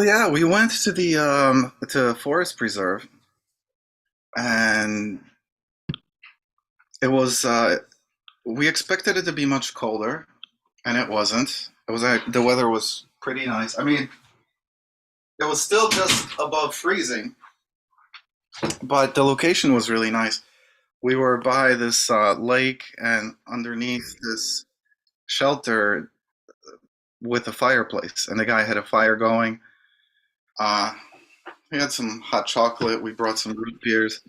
Well, yeah, we went to the Forest Preserve, and it was we expected it to be much colder, and it wasn't. It was the weather was pretty nice. I mean, it was still just above freezing, but the location was really nice. We were by this lake and underneath this shelter with a fireplace, and the guy had a fire going. Uh, we had some hot chocolate. We brought some root beers.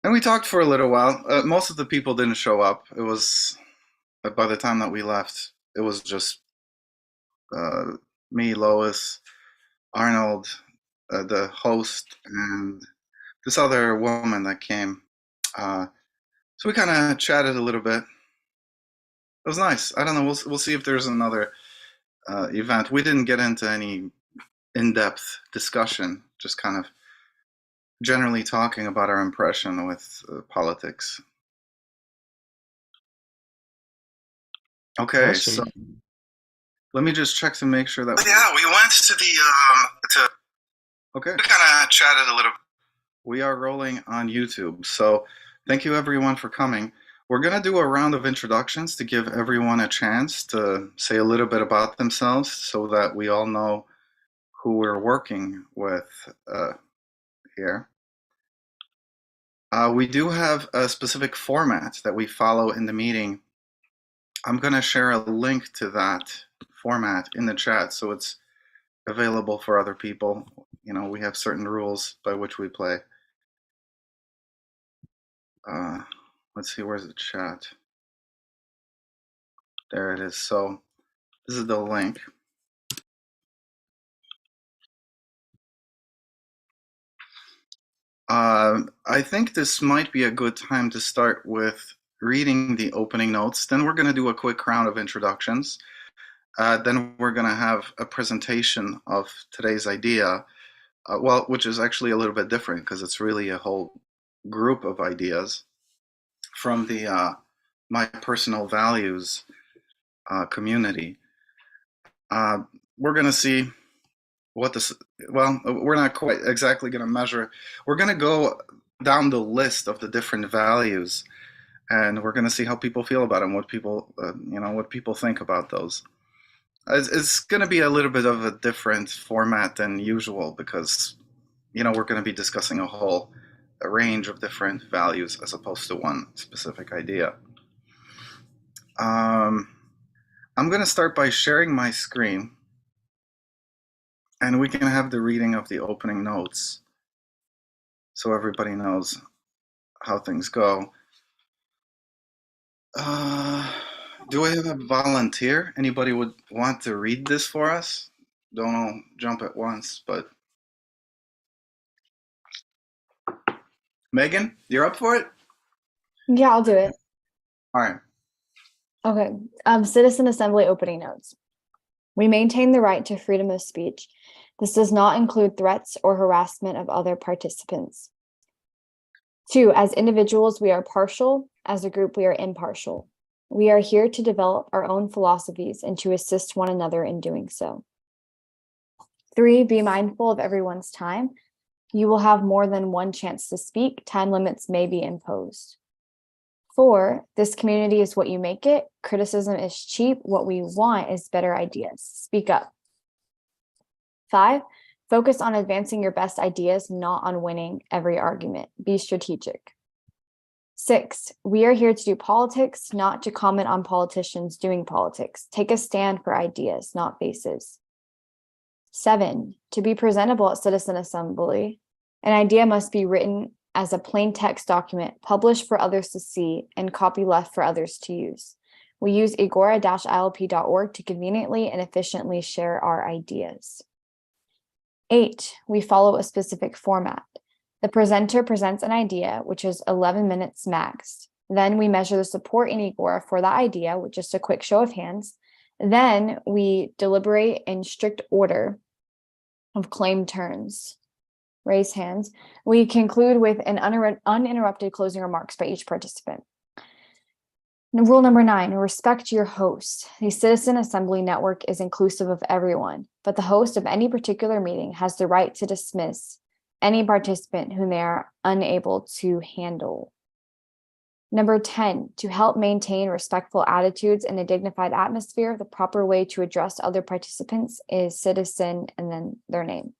And we talked for a little while. Most of the people didn't show up. It was by the time that we left, it was just uh, me, Lois, Arnold, the host, and this other woman that came. Uh, so we kind of chatted a little bit. It was nice. I don't know. We'll see if there's another event. We didn't get into any in-depth discussion. Just kind of generally talking about our impression with politics. Okay, so Awesome. let me just check to make sure that. Yeah, we went to the to. Okay. We kind of chatted a little. We are rolling on YouTube, so thank you everyone for coming. We're gonna do a round of introductions to give everyone a chance to say a little bit about themselves, so that we all know who we're working with here. We do have a specific format that we follow in the meeting. I'm gonna share a link to that format in the chat, so it's available for other people. You know, we have certain rules by which we play. Let's see, where's the chat? There it is. So this is the link. I think this might be a good time to start with reading the opening notes. Then we're going to do a quick round of introductions. Then we're going to have a presentation of today's idea, well, which is actually a little bit different because it's really a whole group of ideas from the My Personal Values community. We're going to see what this, well, we're not quite exactly going to measure. We're going to go down the list of the different values, and we're going to see how people feel about them, what people, what people think about those. It's going to be a little bit of a different format than usual because, we're going to be discussing a range of different values as opposed to one specific idea. I'm going to start by sharing my screen, and we can have the reading of the opening notes so everybody knows how things go. Do I have a volunteer? Anybody would want to read this for us? Don't all jump at once, but Megan, you're up for it? Yeah, I'll do it. All right. Okay. Citizen Assembly opening notes. We maintain the right to freedom of speech. This does not include threats or harassment of other participants. 2, as individuals, we are partial. As a group, we are impartial. We are here to develop our own philosophies and to assist one another in doing so. 3, be mindful of everyone's time. You will have more than one chance to speak. Time limits may be imposed. 4, this community is what you make it. Criticism is cheap. What we want is better ideas. Speak up. 5, focus on advancing your best ideas, not on winning every argument. Be strategic. 6, we are here to do politics, not to comment on politicians doing politics. Take a stand for ideas, not faces. 7, to be presentable at Citizen Assembly, an idea must be written as a plain text document, published for others to see, and copy left for others to use. We use agora-ilp.org to conveniently and efficiently share our ideas. 8, we follow a specific format. The presenter presents an idea, which is 11 minutes max. Then we measure the support in Agora for that idea with just a quick show of hands. Then we deliberate in strict order of claim turns. Raise hands. We conclude with an uninterrupted closing remarks by each participant. Rule number 9, respect your host. The Citizen Assembly Network is inclusive of everyone. but the host of any particular meeting has the right to dismiss any participant whom they are unable to handle. Number 10, to help maintain respectful attitudes and a dignified atmosphere, the proper way to address other participants is citizen and then their name.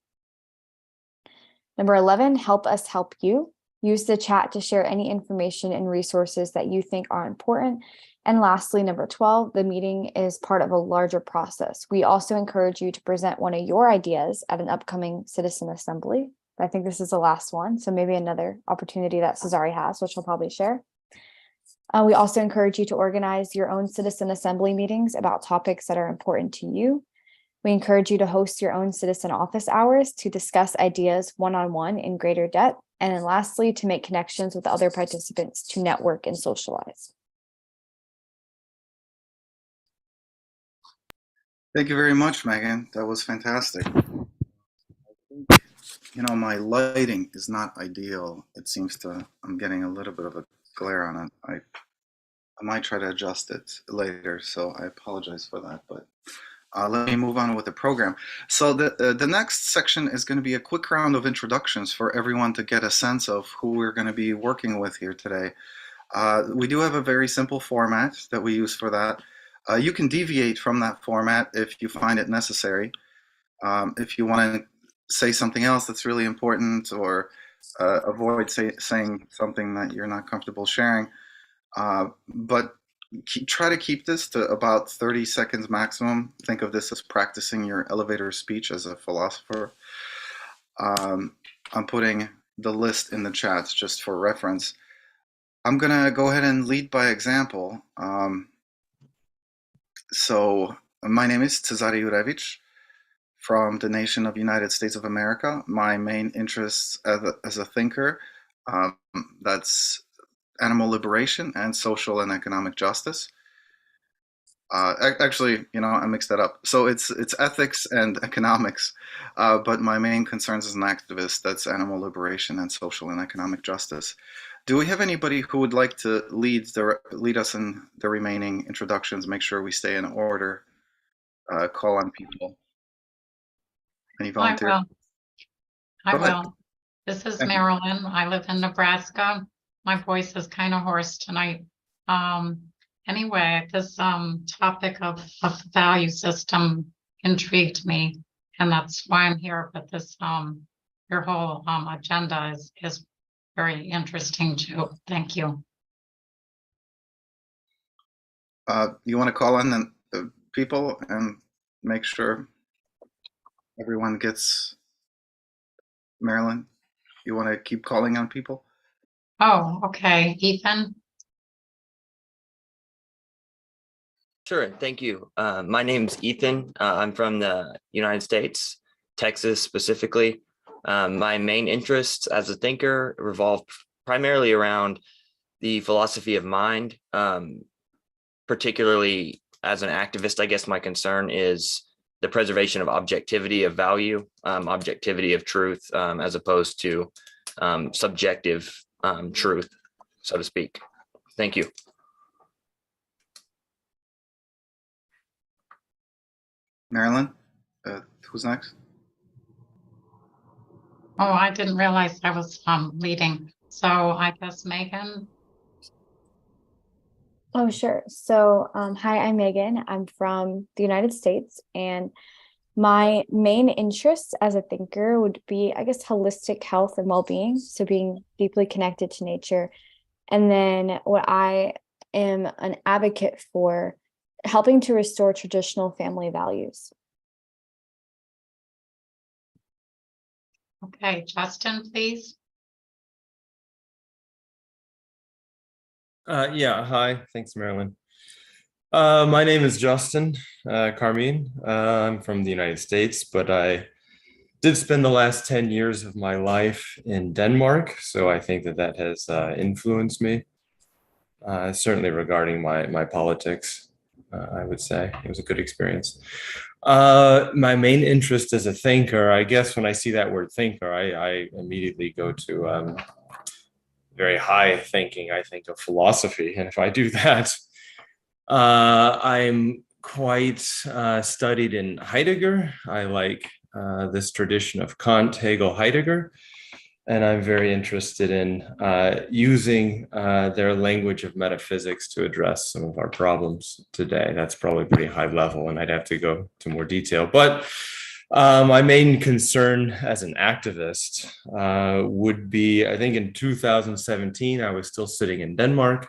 Number 11, help us help you. Use the chat to share any information and resources that you think are important. And lastly, number 12, the meeting is part of a larger process. We also encourage you to present one of your ideas at an upcoming citizen assembly. I think this is the last one, so maybe another opportunity that Cesare has, which I'll probably share. We also encourage you to organize your own citizen assembly meetings about topics that are important to you. We encourage you to host your own citizen office hours to discuss ideas one-on-one in greater depth. And then lastly, to make connections with other participants to network and socialize. Thank you very much, Megan. That was fantastic. You know, my lighting is not ideal. It seems to, I'm getting a little bit of a glare on it. I might try to adjust it later, so I apologize for that, but let me move on with the program. So the next section is going to be a quick round of introductions for everyone to get a sense of who we're going to be working with here today. We do have a very simple format that we use for that. You can deviate from that format if you find it necessary. If you want to say something else that's really important, or avoid saying something that you're not comfortable sharing. But try to keep this to about 30 seconds maximum. Think of this as practicing your elevator speech as a philosopher. I'm putting the list in the chat just for reference. I'm gonna go ahead and lead by example. So my name is Cezary Jurewicz from the nation of United States of America. My main interests as a thinker, that's animal liberation and social and economic justice. Actually, you know, I mixed that up. So it's ethics and economics, but my main concerns as an activist, that's animal liberation and social and economic justice. Do we have anybody who would like to lead us in the remaining introductions? Make sure we stay in order. Call on people. Any volunteers? I will. This is Marilyn. I live in Nebraska. My voice is kind of hoarse tonight. Anyway, this topic of the value system intrigued me, and that's why I'm here. But this your whole agenda is very interesting too. Thank you. You want to call on the people and make sure everyone gets. Marilyn, you want to keep calling on people? Oh, okay. Ethan? Sure, thank you. My name's Ethan. I'm from the United States, Texas specifically. My main interests as a thinker revolve primarily around the philosophy of mind. Particularly as an activist, I guess my concern is the preservation of objectivity of value, objectivity of truth, as opposed to subjective truth, so to speak. Thank you. Marilyn, who's next? Oh, I didn't realize I was leading. So I guess Megan. Oh, sure. So, hi, I'm Megan. I'm from the United States, and my main interests as a thinker would be, I guess, holistic health and well-being. So being deeply connected to nature. And then what I am an advocate for, helping to restore traditional family values. Okay, Justin, please. Yeah, hi. Thanks, Marilyn. My name is Justin Carmine. I'm from the United States, but I did spend the last 10 years of my life in Denmark, so I think that has influenced me, certainly regarding my politics, I would say. It was a good experience. My main interest as a thinker, I guess when I see that word thinker, I immediately go to very high thinking. I think of philosophy, and if I do that, I'm quite studied in Heidegger. I like this tradition of Kant, Hegel, Heidegger. And I'm very interested in using their language of metaphysics to address some of our problems today. That's probably pretty high level, and I'd have to go to more detail. But my main concern as an activist would be, I think in 2017, I was still sitting in Denmark,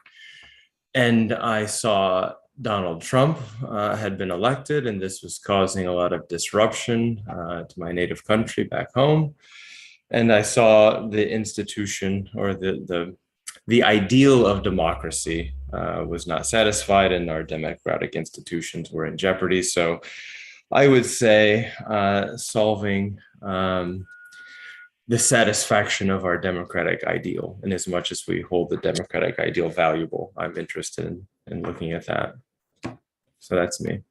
and I saw Donald Trump had been elected, and this was causing a lot of disruption to my native country back home. And I saw the institution, or the ideal of democracy was not satisfied, and our democratic institutions were in jeopardy. So I would say solving the satisfaction of our democratic ideal, in as much as we hold the democratic ideal valuable, I'm interested in looking at that. So that's me.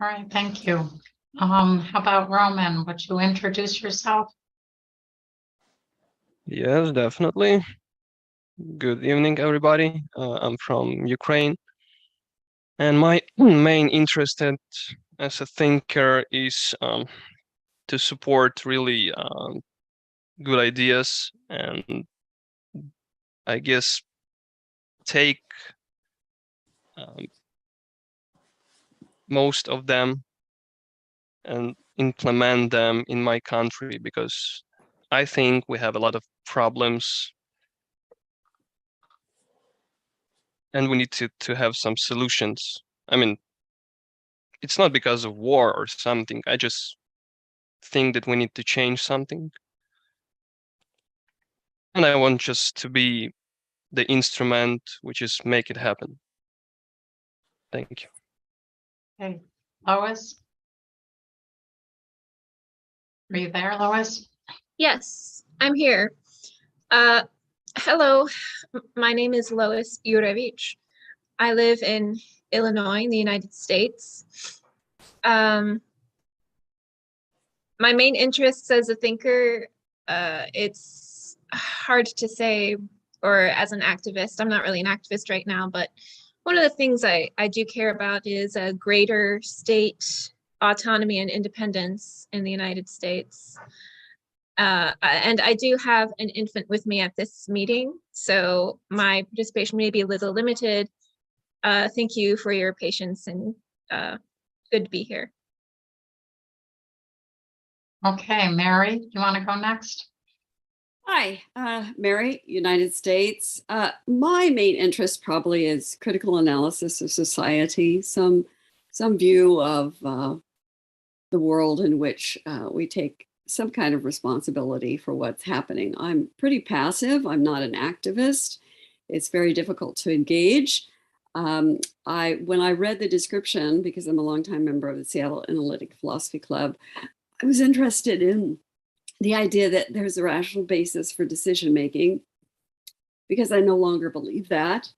All right, thank you. How about Roman? Would you introduce yourself? Yes, definitely. Good evening, everybody. I'm from Ukraine, and my main interest as a thinker is to support really good ideas, and I guess take most of them and implement them in my country, because I think we have a lot of problems and we need to have some solutions. I mean, it's not because of war or something. I just think that we need to change something. And I want just to be the instrument which is make it happen. Thank you. Okay, Lois? Are you there, Lois? Yes, I'm here. Hello, my name is Lois Yurevich. I live in Illinois in the United States. My main interests as a thinker, it's hard to say, or as an activist, I'm not really an activist right now, but one of the things I do care about is a greater state autonomy and independence in the United States. And I do have an infant with me at this meeting, so my participation may be a little limited. Thank you for your patience, and good to be here. Okay, Mary, you want to go next? Hi, Mary, United States. My main interest probably is critical analysis of society, some view of the world in which we take some kind of responsibility for what's happening. I'm pretty passive. I'm not an activist. It's very difficult to engage. When I read the description, because I'm a longtime member of the Seattle Analytic Philosophy Club, I was interested in the idea that there's a rational basis for decision making, because I no longer believe that.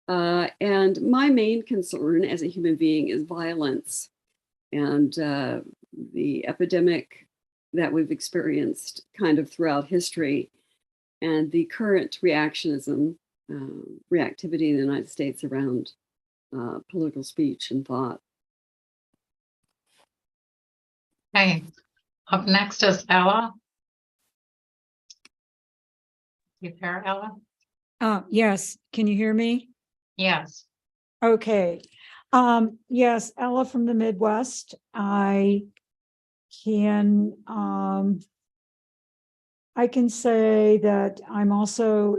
And my main concern as a human being is violence, and the epidemic that we've experienced kind of throughout history, and the current reactionism, reactivity in the United States around political speech and thought. Okay, up next is Ella. You there, Ella? Yes, can you hear me? Yes. Okay. Yes, Ella from the Midwest. I can say that I'm also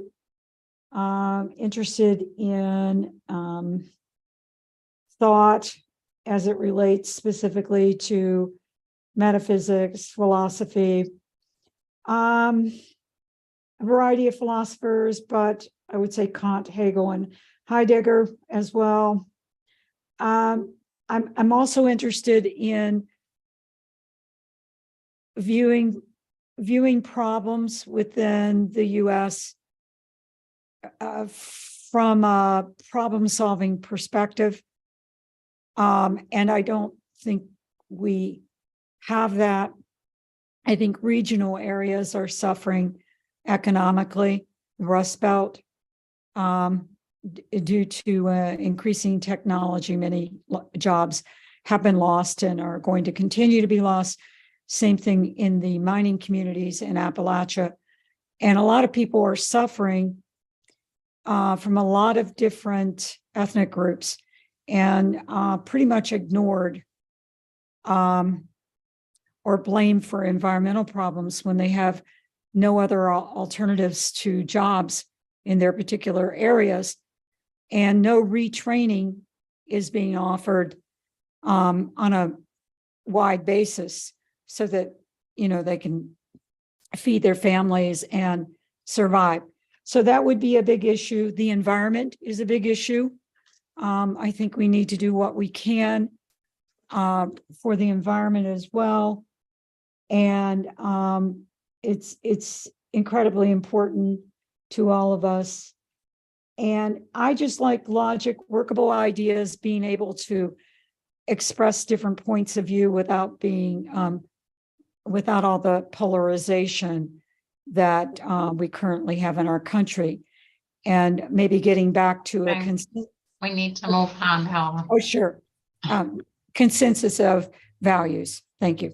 interested in thought as it relates specifically to metaphysics, philosophy, a variety of philosophers, but I would say Kant, Hegel, and Heidegger as well. I'm also interested in viewing problems within the U.S. From a problem-solving perspective, and I don't think we have that. I think regional areas are suffering economically, the Rust Belt, due to increasing technology, many jobs have been lost and are going to continue to be lost. Same thing in the mining communities in Appalachia. And a lot of people are suffering from a lot of different ethnic groups and pretty much ignored or blamed for environmental problems when they have no other alternatives to jobs in their particular areas. And no retraining is being offered on a wide basis so that, you know, they can feed their families and survive. So that would be a big issue. The environment is a big issue. I think we need to do what we can for the environment as well. And it's incredibly important to all of us. And I just like logic, workable ideas, being able to express different points of view without being, without all the polarization that we currently have in our country. And maybe getting back to a We need to move on, Helen. oh, sure. Consensus of values. Thank you.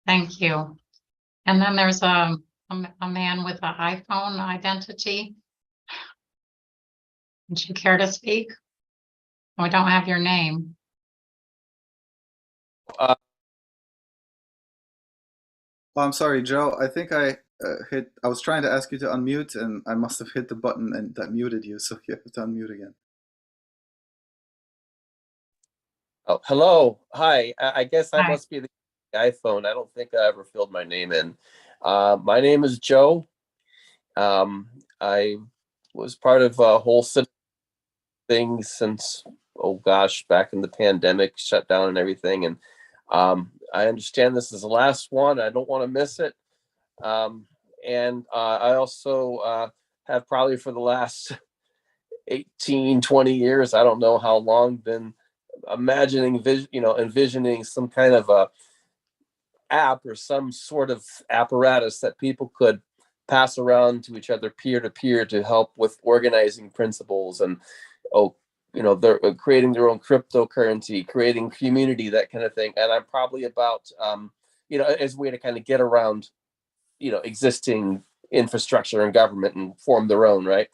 Thank you. And then there's a man with an iPhone identity. Would you care to speak? We don't have your name. Oh, I'm sorry, Joe. I think I was trying to ask you to unmute, and I must have hit the button and that muted you, so you have to unmute again. Oh, hello. Hi. I guess I Hi. must be the iPhone. I don't think I ever filled my name in. My name is Joe. I was part of a whole set of things since, oh gosh, back in the pandemic, shut down and everything. And I understand this is the last one. I don't want to miss it. And I also have probably for the last 18, 20 years, I don't know how long, been imagining, envisioning some kind of a app or some sort of apparatus that people could pass around to each other peer to peer to help with organizing principles and, they're creating their own cryptocurrency, creating community, that kind of thing. And I'm probably about, as a way to kind of get around, existing infrastructure and government and form their own, right?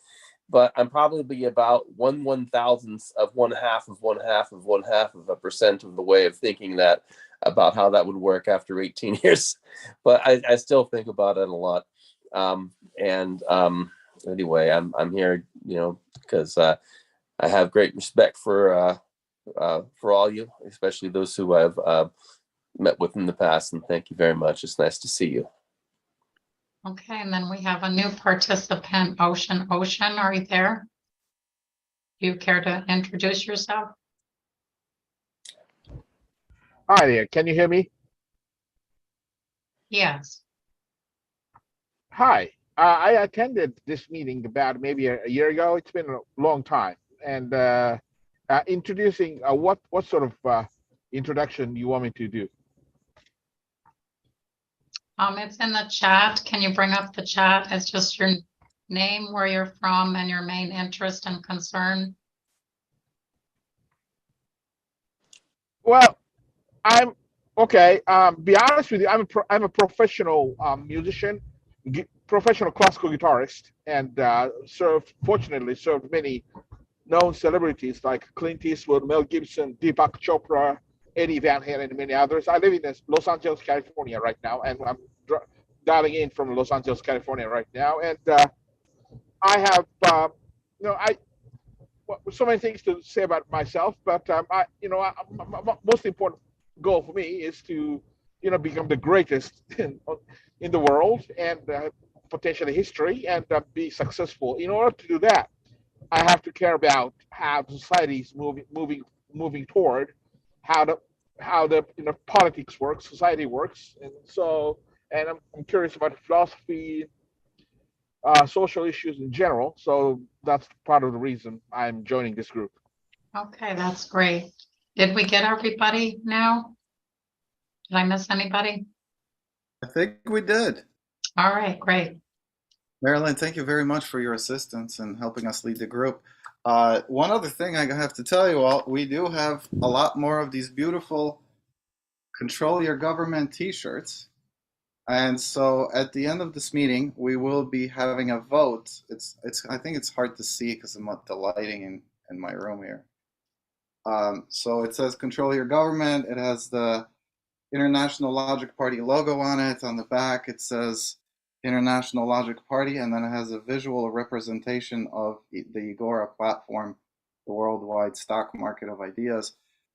But I'm probably about 1/1000th of 0.5% of the way of thinking that about how that would work after 18 years. But I still think about it a lot. Anyway, I'm here, because I have great respect for all you, especially those who I've met with in the past. And thank you very much. It's nice to see you. Okay, and then we have a new participant, Ocean. Ocean, are you there? Do you care to introduce yourself? Hi there. Can you hear me? Yes. Hi. I attended this meeting about maybe a year ago. It's been a long time. And introducing what sort of introduction you want me to do? It's in the chat. Can you bring up the chat? It's just your name, where you're from, and your main interest and concern. Well, I'm okay. Be honest with you, I'm a professional musician, professional classical guitarist, and fortunately served many known celebrities like Clint Eastwood, Mel Gibson, Deepak Chopra, Eddie Van Halen, and many others. I live in Los Angeles, California right now, and I'm dialing in from Los Angeles, California right now. And I have, so many things to say about myself, but most important goal for me is to, become the greatest in the world and potentially history, and be successful. In order to do that, I have to care about how society is moving toward how the politics works, society works, and I'm curious about philosophy, social issues in general. So that's part of the reason I'm joining this group. Okay, that's great. Did we get everybody now? Did I miss anybody? I think we did. All right, great. Marilyn, thank you very much for your assistance and helping us lead the group. One other thing I have to tell you all, we do have a lot more of these beautiful Control Your Government t-shirts. And so at the end of this meeting, we will be having a vote. I think it's hard to see because of the lighting in my room here. So it says Control Your Government. It has the International Logic Party logo on it. On the back, it says International Logic Party, and then it has a visual representation of the Agora platform, the worldwide stock market of ideas,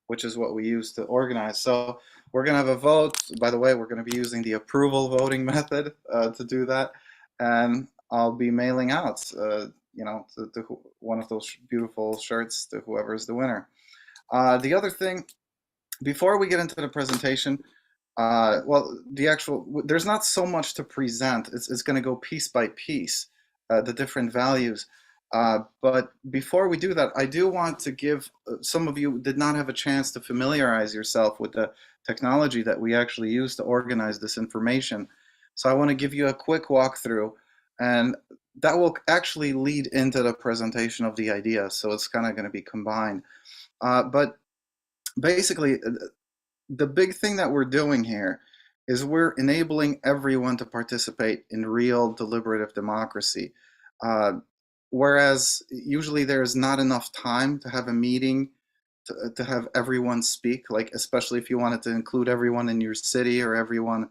which is what we use to organize. So we're going to have a vote. By the way, we're going to be using the approval voting method to do that. And I'll be mailing out, to one of those beautiful shirts to whoever is the winner. The other thing, before we get into the presentation, there's not so much to present. It's going to go piece by piece, the different values. But before we do that, I do want to give, some of you did not have a chance to familiarize yourself with the technology that we actually use to organize this information. So I want to give you a quick walkthrough, and that will actually lead into the presentation of the idea. So it's kind of going to be combined. But basically, the big thing that we're doing here is we're enabling everyone to participate in real deliberative democracy. Whereas usually there's not enough time to have a meeting to have everyone speak, like especially if you wanted to include everyone in your city or everyone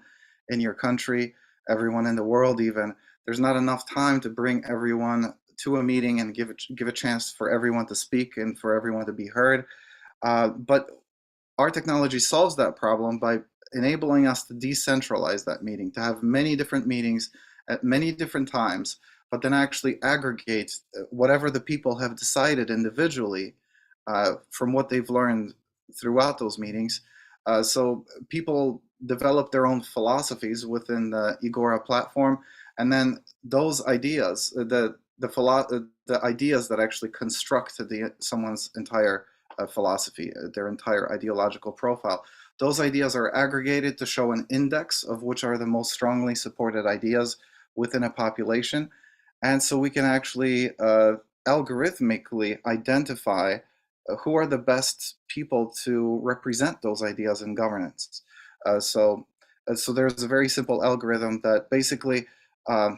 in your country, everyone in the world even. There's not enough time to bring everyone to a meeting and give a chance for everyone to speak and for everyone to be heard. But our technology solves that problem by enabling us to decentralize that meeting, to have many different meetings at many different times, but then actually aggregate whatever the people have decided individually from what they've learned throughout those meetings. So people develop their own philosophies within the Agora platform, and then those ideas, the ideas that actually construct someone's entire philosophy, their entire ideological profile, those ideas are aggregated to show an index of which are the most strongly supported ideas within a population. And so we can actually algorithmically identify who are the best people to represent those ideas in governance. So there's a very simple algorithm that basically, well,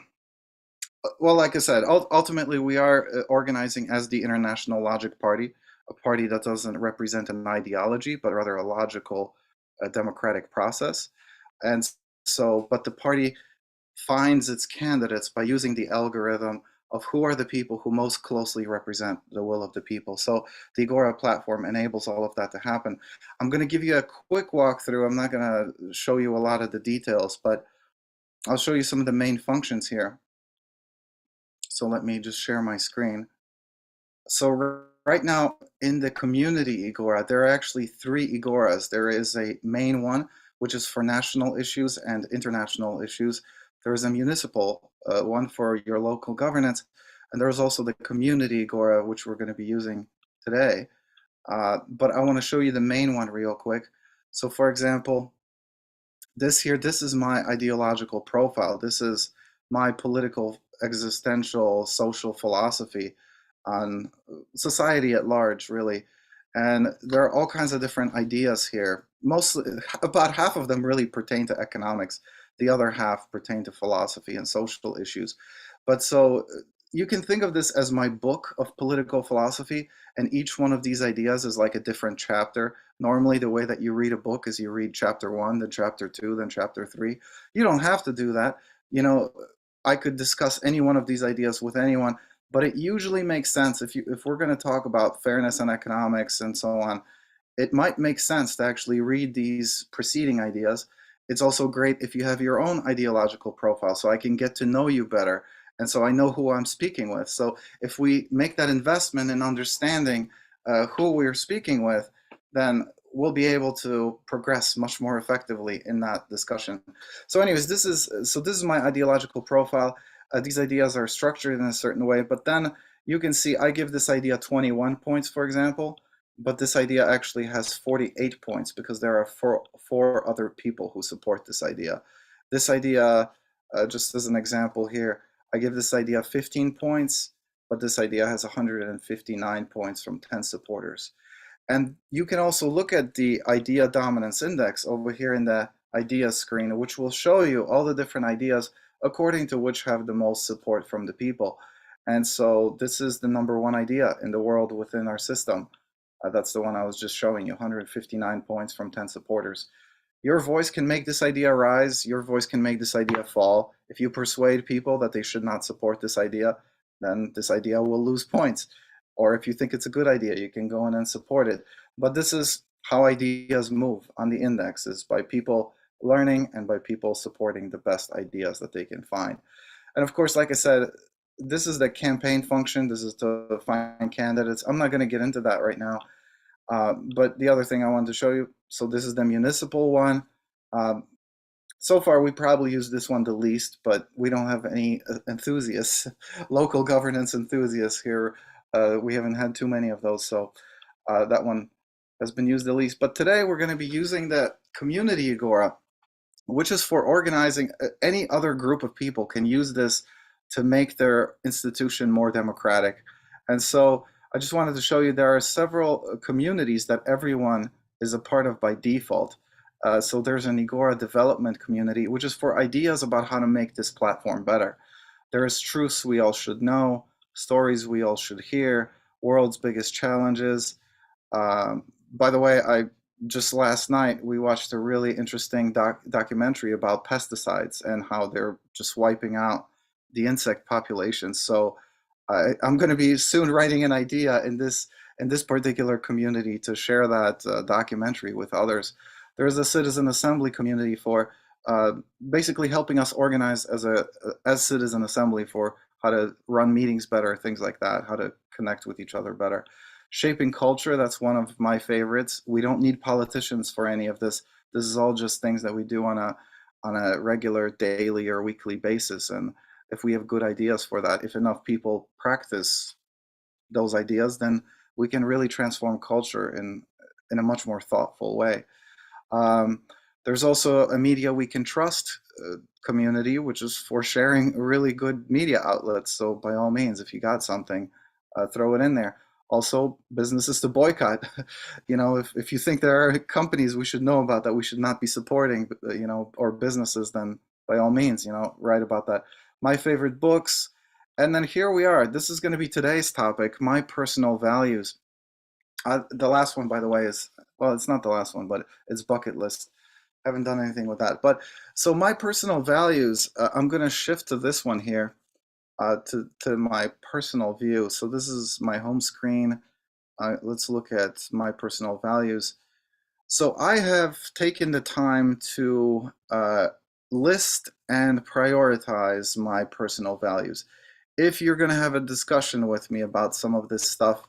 like I said, ultimately we are organizing as the International Logic Party, a party that doesn't represent an ideology, but rather a logical democratic process. And so, but the party finds its candidates by using the algorithm of who are the people who most closely represent the will of the people. So the Agora platform enables all of that to happen. I'm going to give you a quick walkthrough. I'm not going to show you a lot of the details, but I'll show you some of the main functions here. So let me just share my screen. So right now in the community Agora, there are actually 3 Agoras. There is a main one, which is for national issues and international issues. There is a municipal one for your local governance, and there's also the community Agora, which we're going to be using today. But I want to show you the main one real quick. So for example, this is my ideological profile. This is my political, existential, social philosophy on society at large, really. And there are all kinds of different ideas here. Mostly, about half of them really pertain to economics. The other half pertain to philosophy and social issues. But so you can think of this as my book of political philosophy, and each one of these ideas is like a different chapter. Normally, the way that you read a book is you read chapter 1, then chapter 2, then chapter 3. You don't have to do that. You know, I could discuss any one of these ideas with anyone, but it usually makes sense if we're going to talk about fairness and economics and so on, it might make sense to actually read these preceding ideas. It's also great if you have your own ideological profile, so I can get to know you better, and so I know who I'm speaking with. So if we make that investment in understanding who we're speaking with, then we'll be able to progress much more effectively in that discussion. So anyways, this is my ideological profile. These ideas are structured in a certain way, but then you can see I give this idea 21 points, for example, but this idea actually has 48 points because there are four other people who support this idea. This idea, just as an example here, I give this idea 15 points, but this idea has 159 points from 10 supporters. And you can also look at the idea dominance index over here in the idea screen, which will show you all the different ideas according to which have the most support from the people. And so this is the #1 idea in the world within our system. That's the one I was just showing you, 159 points from 10 supporters. Your voice can make this idea rise. Your voice can make this idea fall. If you persuade people that they should not support this idea, then this idea will lose points. Or if you think it's a good idea, you can go in and support it. But this is how ideas move on the index, is by people learning and by people supporting the best ideas that they can find. And of course, like I said, this is the campaign function. This is to find candidates. I'm not going to get into that right now. But the other thing I wanted to show you, so this is the municipal one. So far, we probably use this one the least, but we don't have any enthusiasts, local governance enthusiasts here. We haven't had too many of those, so that one has been used the least. But today we're going to be using the Community Agora, which is for organizing. Any other group of people can use this to make their institution more democratic. And so I just wanted to show you there are several communities that everyone is a part of by default. So there's an Agora development community, which is for ideas about how to make this platform better. There is Truths We All Should Know, Stories We All Should Hear, World's Biggest Challenges. By the way, just last night, we watched a really interesting documentary about pesticides and how they're just wiping out the insect population. So I'm going to be soon writing an idea in this particular community to share that documentary with others. There's a citizen assembly community for basically helping us organize as citizen assembly for how to run meetings better, things like that, how to connect with each other better. Shaping culture, that's one of my favorites. We don't need politicians for any of this. This is all just things that we do on a regular daily or weekly basis. And if we have good ideas for that, if enough people practice those ideas, then we can really transform culture in a much more thoughtful way. There's also a Media We Can Trust community, which is for sharing really good media outlets. So by all means, if you got something, throw it in there. Also, businesses to boycott. You know, if you think there are companies we should know about that we should not be supporting, you know, or businesses, then by all means, you know, write about that. My favorite books. And then here we are. This is going to be today's topic, my personal values. The last one, by the way, is, well, it's not the last one, but it's bucket list. Haven't done anything with that. But so my personal values, I'm going to shift to this one here, to my personal view. So this is my home screen. Let's look at my personal values. So I have taken the time to list and prioritize my personal values. If you're going to have a discussion with me about some of this stuff,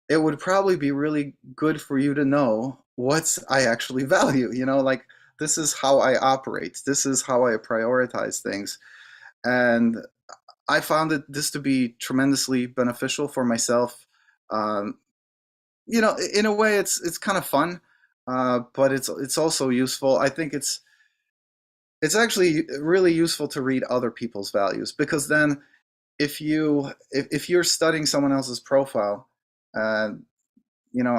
it would probably be really good for you to know what I actually value. You know, like, this is how I operate. This is how I prioritize things. And I found this to be tremendously beneficial for myself. You know, in a way, it's kind of fun, but it's also useful. I think it's actually really useful to read other people's values, because then if you're studying someone else's profile, you know,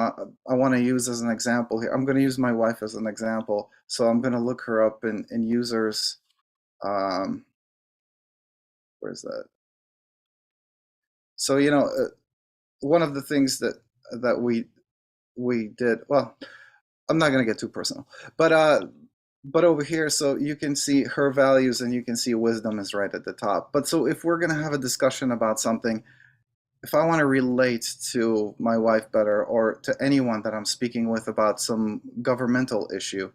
I want to use as an example here. I'm going to use my wife as an example. So I'm going to look her up in users. Where's that? So, you know, one of the things that we did, well, I'm not going to get too personal, but over here, so you can see her values and you can see wisdom is right at the top. But so if we're going to have a discussion about something, if I want to relate to my wife better, or to anyone that I'm speaking with about some governmental issue,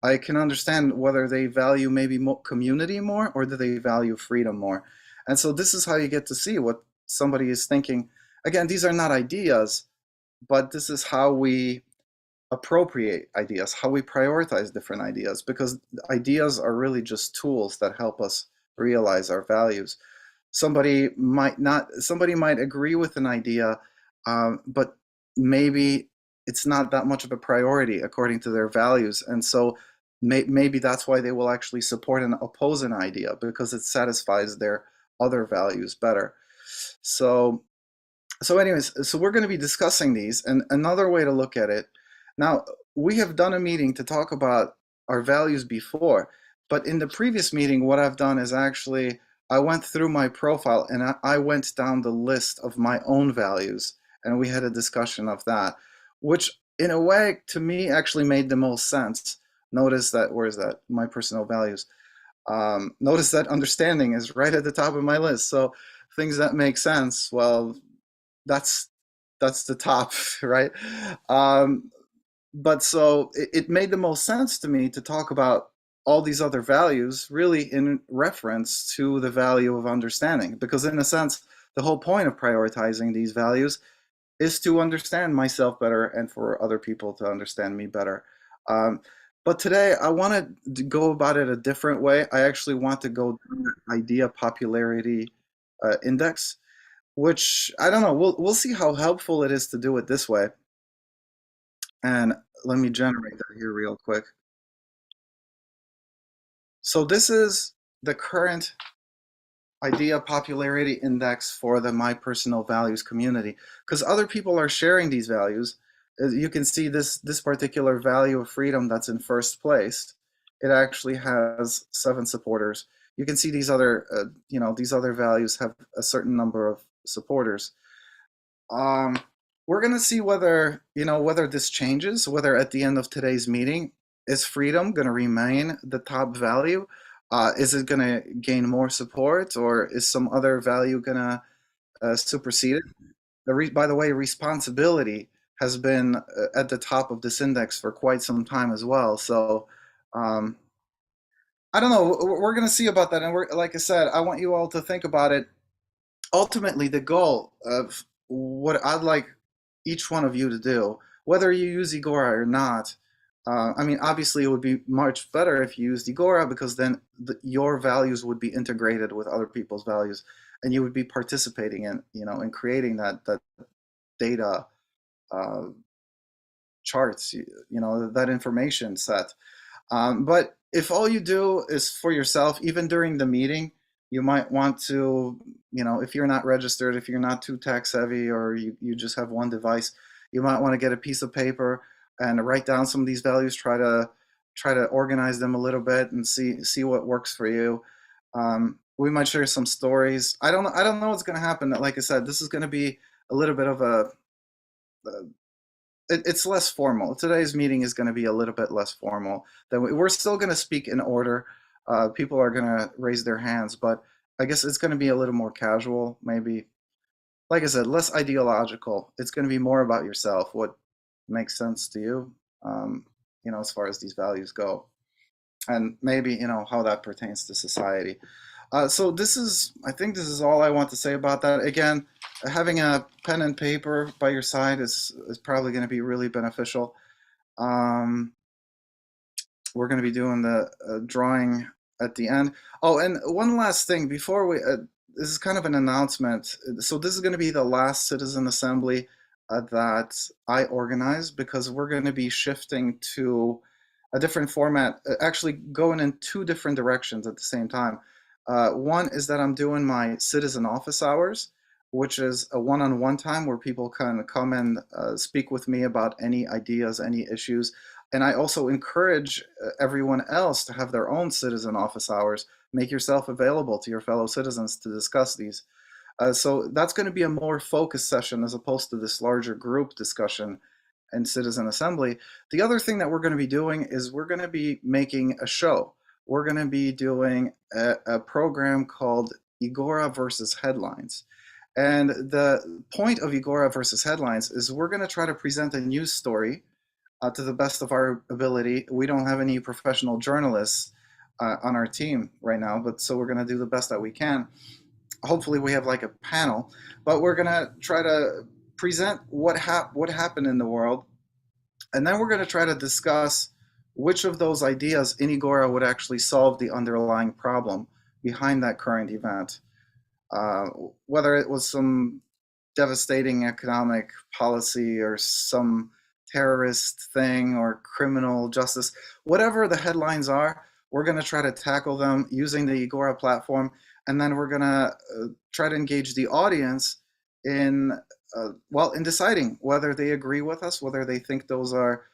I can understand whether they value maybe community more, or do they value freedom more. And so this is how you get to see what somebody is thinking. Again, these are not ideas, but this is how we appropriate ideas, how we prioritize different ideas, because ideas are really just tools that help us realize our values. Somebody might agree with an idea, but maybe it's not that much of a priority according to their values. And so maybe that's why they will actually support and oppose an idea, because it satisfies their other values better. So, anyways, so we're going to be discussing these, and another way to look at it. Now, we have done a meeting to talk about our values before, but in the previous meeting, what I've done is actually I went through my profile and I went down the list of my own values, and we had a discussion of that, which in a way to me actually made the most sense. Notice that, where is that? My personal values. Notice that understanding is right at the top of my list. So things that make sense, well, that's the top, right? But so it made the most sense to me to talk about all these other values really in reference to the value of understanding, because in a sense, the whole point of prioritizing these values is to understand myself better and for other people to understand me better. But today I want to go about it a different way. I actually want to go to the idea popularity index, which I don't know. We'll see how helpful it is to do it this way. And let me generate that here real quick. So this is the current idea popularity index for the My Personal Values community, because other people are sharing these values. As you can see, this particular value of freedom that's in first place, it actually has 7 supporters. You can see these other these other values have a certain number of supporters. We're going to see whether whether this changes, whether at the end of today's meeting is freedom going to remain the top value. Is it going to gain more support, or is some other value going to supersede it? By the way, responsibility has been at the top of this index for quite some time as well. So I don't know. We're going to see about that. And like I said, I want you all to think about it. Ultimately, the goal of what I'd like each one of you to do, whether you use Agora or not, I mean, obviously it would be much better if you used Agora, because then your values would be integrated with other people's values, and you would be participating in, in creating that data charts, that information set. But if all you do is for yourself, even during the meeting, you might want to, if you're not registered, if you're not too tech savvy, or you just have one device, you might want to get a piece of paper and write down some of these values, try to organize them a little bit and see what works for you. We might share some stories. I don't know what's going to happen. Like I said, this is going to be a little bit of it's less formal. Today's meeting is going to be a little bit less formal. We're still going to speak in order. People are going to raise their hands, but I guess it's going to be a little more casual, maybe. Like I said, less ideological. It's going to be more about yourself, what makes sense to you, as far as these values go, and maybe, how that pertains to society. So I think this is all I want to say about that. Again, having a pen and paper by your side is probably going to be really beneficial. We're going to be doing the drawing at the end. Oh, and one last thing before we, this is kind of an announcement. So this is going to be the last citizen assembly that I organize, because we're going to be shifting to a different format, actually going in 2 different directions at the same time. One is that I'm doing my citizen office hours, which is a one-on-one time where people can come and speak with me about any ideas, any issues. And I also encourage everyone else to have their own citizen office hours. Make yourself available to your fellow citizens to discuss these. So that's going to be a more focused session as opposed to this larger group discussion and citizen assembly. The other thing that we're going to be doing is we're going to be making a show. We're going to be doing a program called Agora versus Headlines. And the point of Agora versus Headlines is we're going to try to present a news story to the best of our ability. We don't have any professional journalists on our team right now, but so we're going to do the best that we can. Hopefully we have like a panel, but we're going to try to present what happened in the world. And then we're going to try to discuss which of those ideas in Agora would actually solve the underlying problem behind that current event. Whether it was some devastating economic policy or some terrorist thing or criminal justice, whatever the headlines are, We're going to try to tackle them using the Agora platform, and then we're going to try to engage the audience in in deciding whether they agree with us, whether they think those are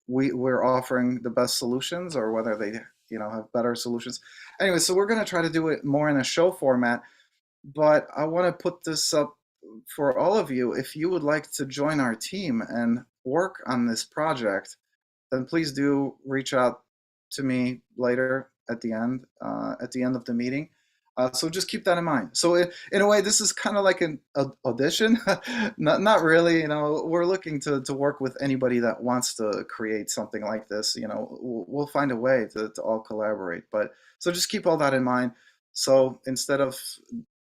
we're offering the best solutions, or whether they have better solutions. Anyway, so we're going to try to do it more in a show format, but I want to put this up for all of you. If you would like to join our team and work on this project, then please do reach out to me later at the end of the meeting. So just keep that in mind. So in a way, this is kind of like an audition. not really, we're looking to work with anybody that wants to create something like this. We'll find a way to all collaborate. But so just keep all that in mind. So instead of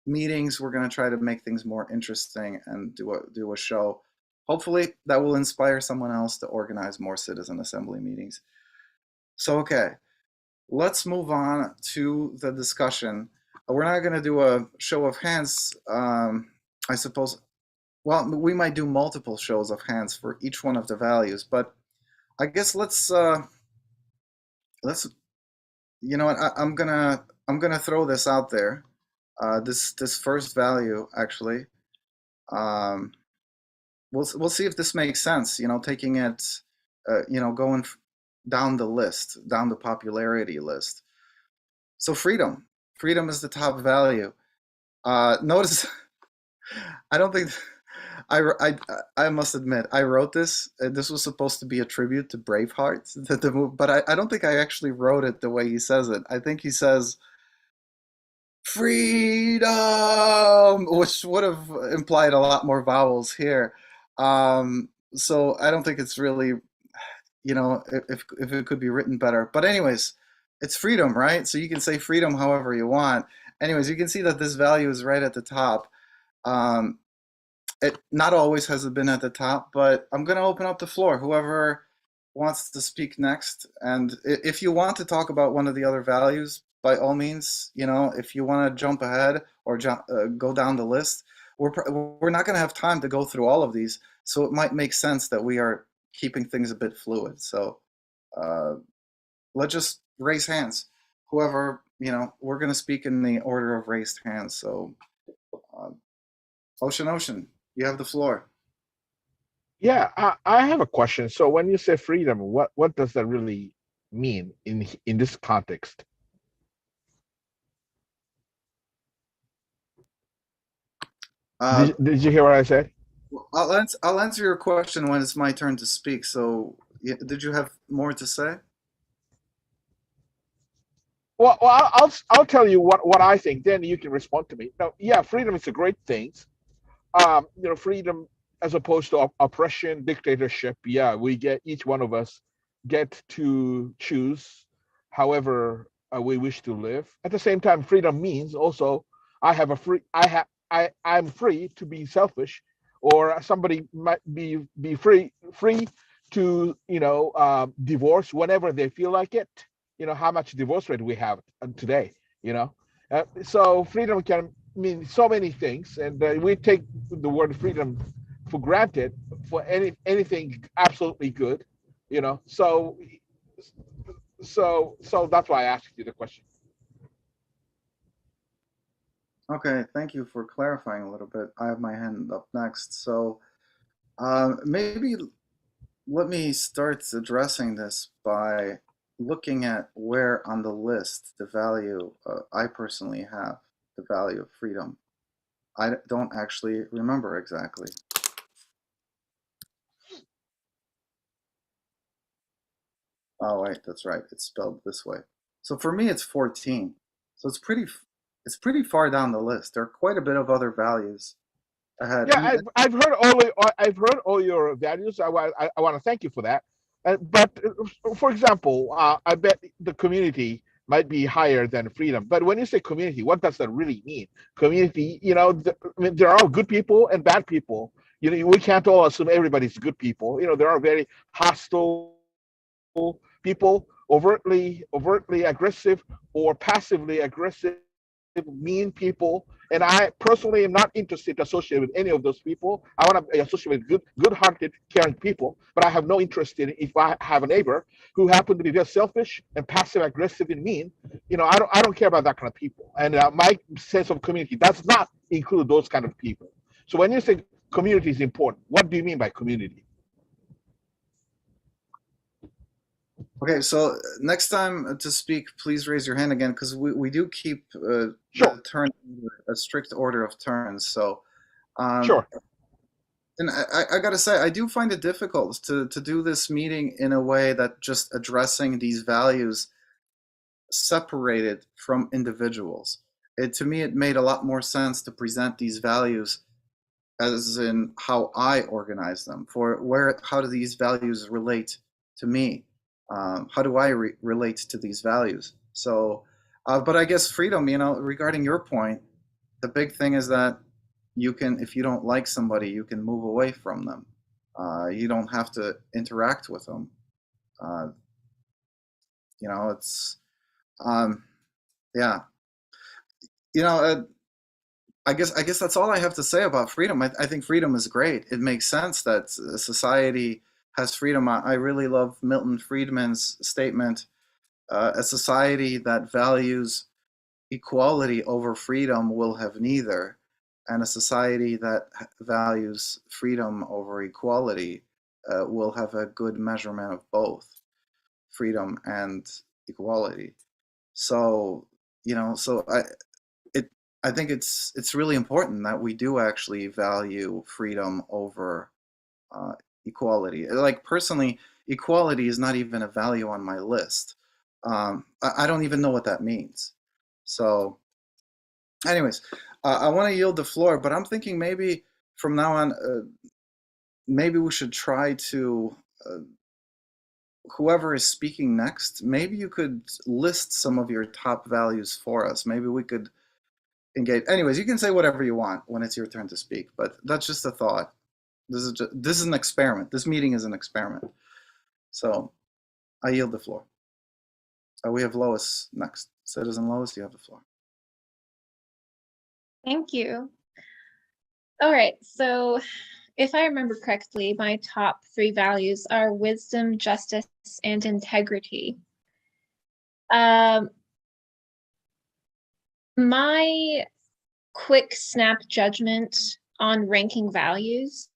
meetings, we're going to try to make things more interesting and do a show. Hopefully that will inspire someone else to organize more citizen assembly meetings. So, okay, let's move on to the discussion. We're not going to do a show of hands, I suppose. Well, we might do multiple shows of hands for each one of the values, but I guess let's you know what, I'm gonna throw this out there. This first value, actually, we'll see if this makes sense. Taking it, going down the list, down the popularity list. So freedom is the top value. Notice, I don't think I must admit I wrote this. This was supposed to be a tribute to Braveheart, but I don't think I actually wrote it the way he says it. I think he says freedom, which would have implied a lot more vowels here. So I don't think it's really, if it could be written better. But anyways, it's freedom, right? So you can say freedom however you want. Anyways, you can see that this value is right at the top. It not always has it been at the top, but I'm going to open up the floor. Whoever wants to speak next. And if you want to talk about one of the other values, by all means, if you want to jump ahead or go down the list, we're not going to have time to go through all of these. So it might make sense that we are keeping things a bit fluid. So let's just raise hands. Whoever, we're going to speak in the order of raised hands. So Ocean, you have the floor. Yeah, I have a question. So when you say freedom, what does that really mean in this context? Did you hear what I said? I'll answer your question when it's my turn to speak. So, did you have more to say? Well, I'll tell you what I think. Then you can respond to me. Now, yeah, freedom is a great thing. Freedom as opposed to oppression, dictatorship. Yeah, each one of us get to choose however we wish to live. At the same time, freedom means also I'm free to be selfish, or somebody might be free to divorce whenever they feel like it. How much divorce rate we have today. So freedom can mean so many things, and we take the word freedom for granted for anything absolutely good. So that's why I asked you the question. Okay, thank you for clarifying a little bit. I have my hand up next. So maybe let me start addressing this by looking at where on the list the value I personally have, the value of freedom. I don't actually remember exactly. Oh, wait, that's right. It's spelled this way. So for me, it's 14. So it's pretty far down the list. There are quite a bit of other values ahead. Yeah, I've heard all your values. I want to thank you for that. But for example, I bet the community might be higher than freedom. But when you say community, what does that really mean? Community, there are good people and bad people. We can't all assume everybody's good people. There are very hostile people, overtly aggressive or passively aggressive mean people, and I personally am not interested to associate with any of those people. I want to associate with good-hearted, caring people, but I have no interest in if I have a neighbor who happen to be very selfish and passive-aggressive and mean. I don't care about that kind of people. And my sense of community does not include those kind of people. So when you say community is important, what do you mean by community? Okay, so next time to speak, please raise your hand again, because we do keep Sure. the turn a strict order of turns. So, Sure. and I gotta say, I do find it difficult to do this meeting in a way that just addressing these values separated from individuals. To me, it made a lot more sense to present these values as in how I organize them. How do these values relate to me? How do I relate to these values? So, but I guess freedom, regarding your point, the big thing is that you can, if you don't like somebody, you can move away from them. You don't have to interact with them. It's, yeah. I guess that's all I have to say about freedom. I think freedom is great. It makes sense that a society has freedom. I really love Milton Friedman's statement, a society that values equality over freedom will have neither, and a society that values freedom over equality will have a good measurement of both freedom and equality. So, I think it's really important that we do actually value freedom over equality. Like personally, equality is not even a value on my list. I don't even know what that means. So, anyways, I want to yield the floor, but I'm thinking maybe from now on, maybe we should try to. Whoever is speaking next, maybe you could list some of your top values for us. Maybe we could engage. Anyways, you can say whatever you want when it's your turn to speak, but that's just a thought. This is an experiment. This meeting is an experiment. So I yield the floor. We have Lois next. Citizen Lois, you have the floor. Thank you. All right, so if I remember correctly, my top 3 values are wisdom, justice, and integrity. My quick snap judgment on ranking values